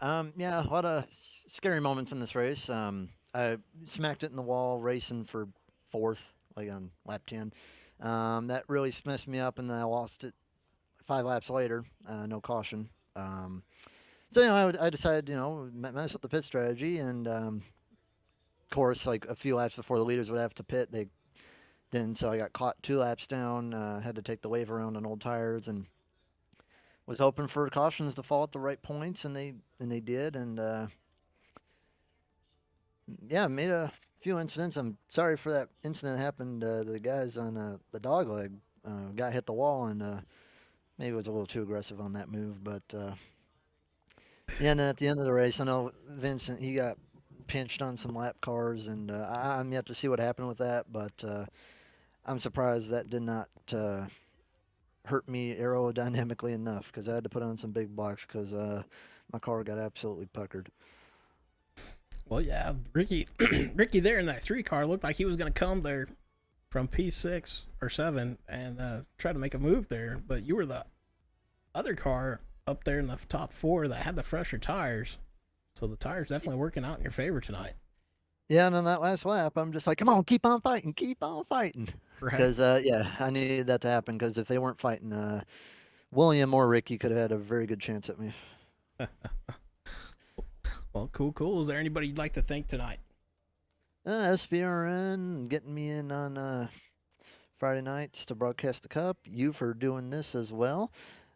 Yeah, a lot of scary moments in this race. I smacked it in the wall racing for fourth, like on lap 10. That really messed me up, and then I lost it 5 laps later, no caution. So, I decided, mess up the pit strategy, and of course, like a few laps before the leaders would have to pit, they didn't, so I got caught 2 laps down, had to take the wave around on old tires, and was hoping for cautions to fall at the right points, and they did, and yeah, made a few incidents. I'm sorry for that incident that happened to the guys on the dog leg. Guy hit the wall, and maybe was a little too aggressive on that move, but yeah, and then at the end of the race, I know Vincent, he got pinched on some lap cars, and I'm yet to see what happened with that, but I'm surprised that did not hurt me aerodynamically enough, because I had to put on some big blocks because my car got absolutely puckered. Well, yeah, Ricky there in that 3 car looked like he was going to come there from P6 or 7 and try to make a move there, but you were the other car up there in the top 4 that had the fresher tires, so the tires definitely working out in your favor tonight. Yeah, and on that last lap, I'm just like, come on, keep on fighting. Right. Because, yeah, I needed that to happen, because if they weren't fighting, William or Ricky could have had a very good chance at me. Well, cool. Is there anybody you'd like to thank tonight? SBRN getting me in on Friday nights to broadcast the Cup. You for doing this as well.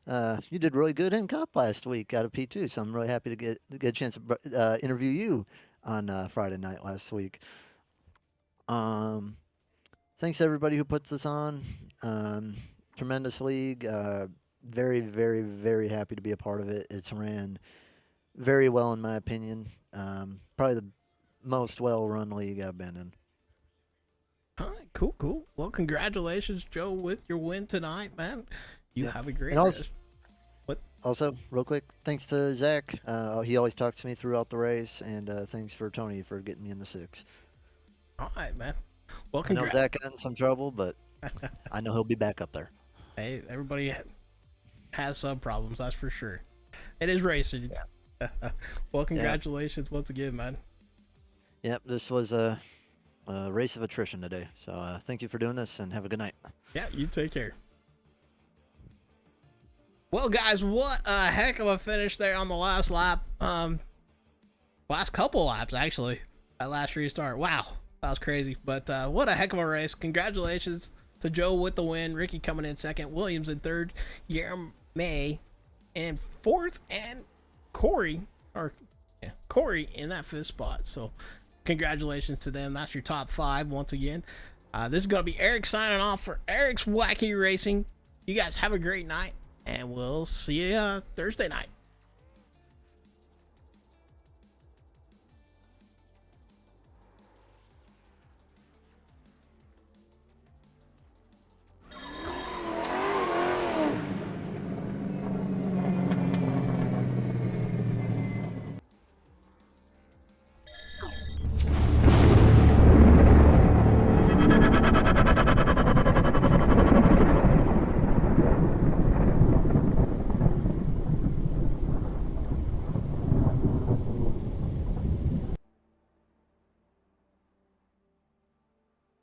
You did really good in Cup last week out of P2, so I'm really happy to get a chance to interview you on Friday night last week. Thanks to everybody who puts this on. Tremendous league. Very, very, very happy to be a part of it. It's ran very well, in my opinion. Probably the most well-run league I've been in. All right, cool. Well, congratulations, Joe, with your win tonight, man. You have a great race. What? Also, real quick, thanks to Zach. He always talks to me throughout the race, and thanks for Tony for getting me in the 6. All right, man. Well, I know Zach got in some trouble, but I know he'll be back up there. Hey, everybody has some problems, that's for sure. It is racing. Yeah. Well, congratulations once again, man. Yep, this was a race of attrition today. So thank you for doing this, and have a good night. Yeah, you take care. Well, guys, what a heck of a finish there on the last lap. Last couple laps, actually. That last restart. Wow, that was crazy. But what a heck of a race. Congratulations to Joe with the win. Ricky coming in 2nd. Williams in 3rd. May in 4th. And Corey in that 5th spot. So congratulations to them. That's your top 5 once again. This is going to be Eric signing off for Eric's Wacky Racing. You guys have a great night, and we'll see you Thursday night.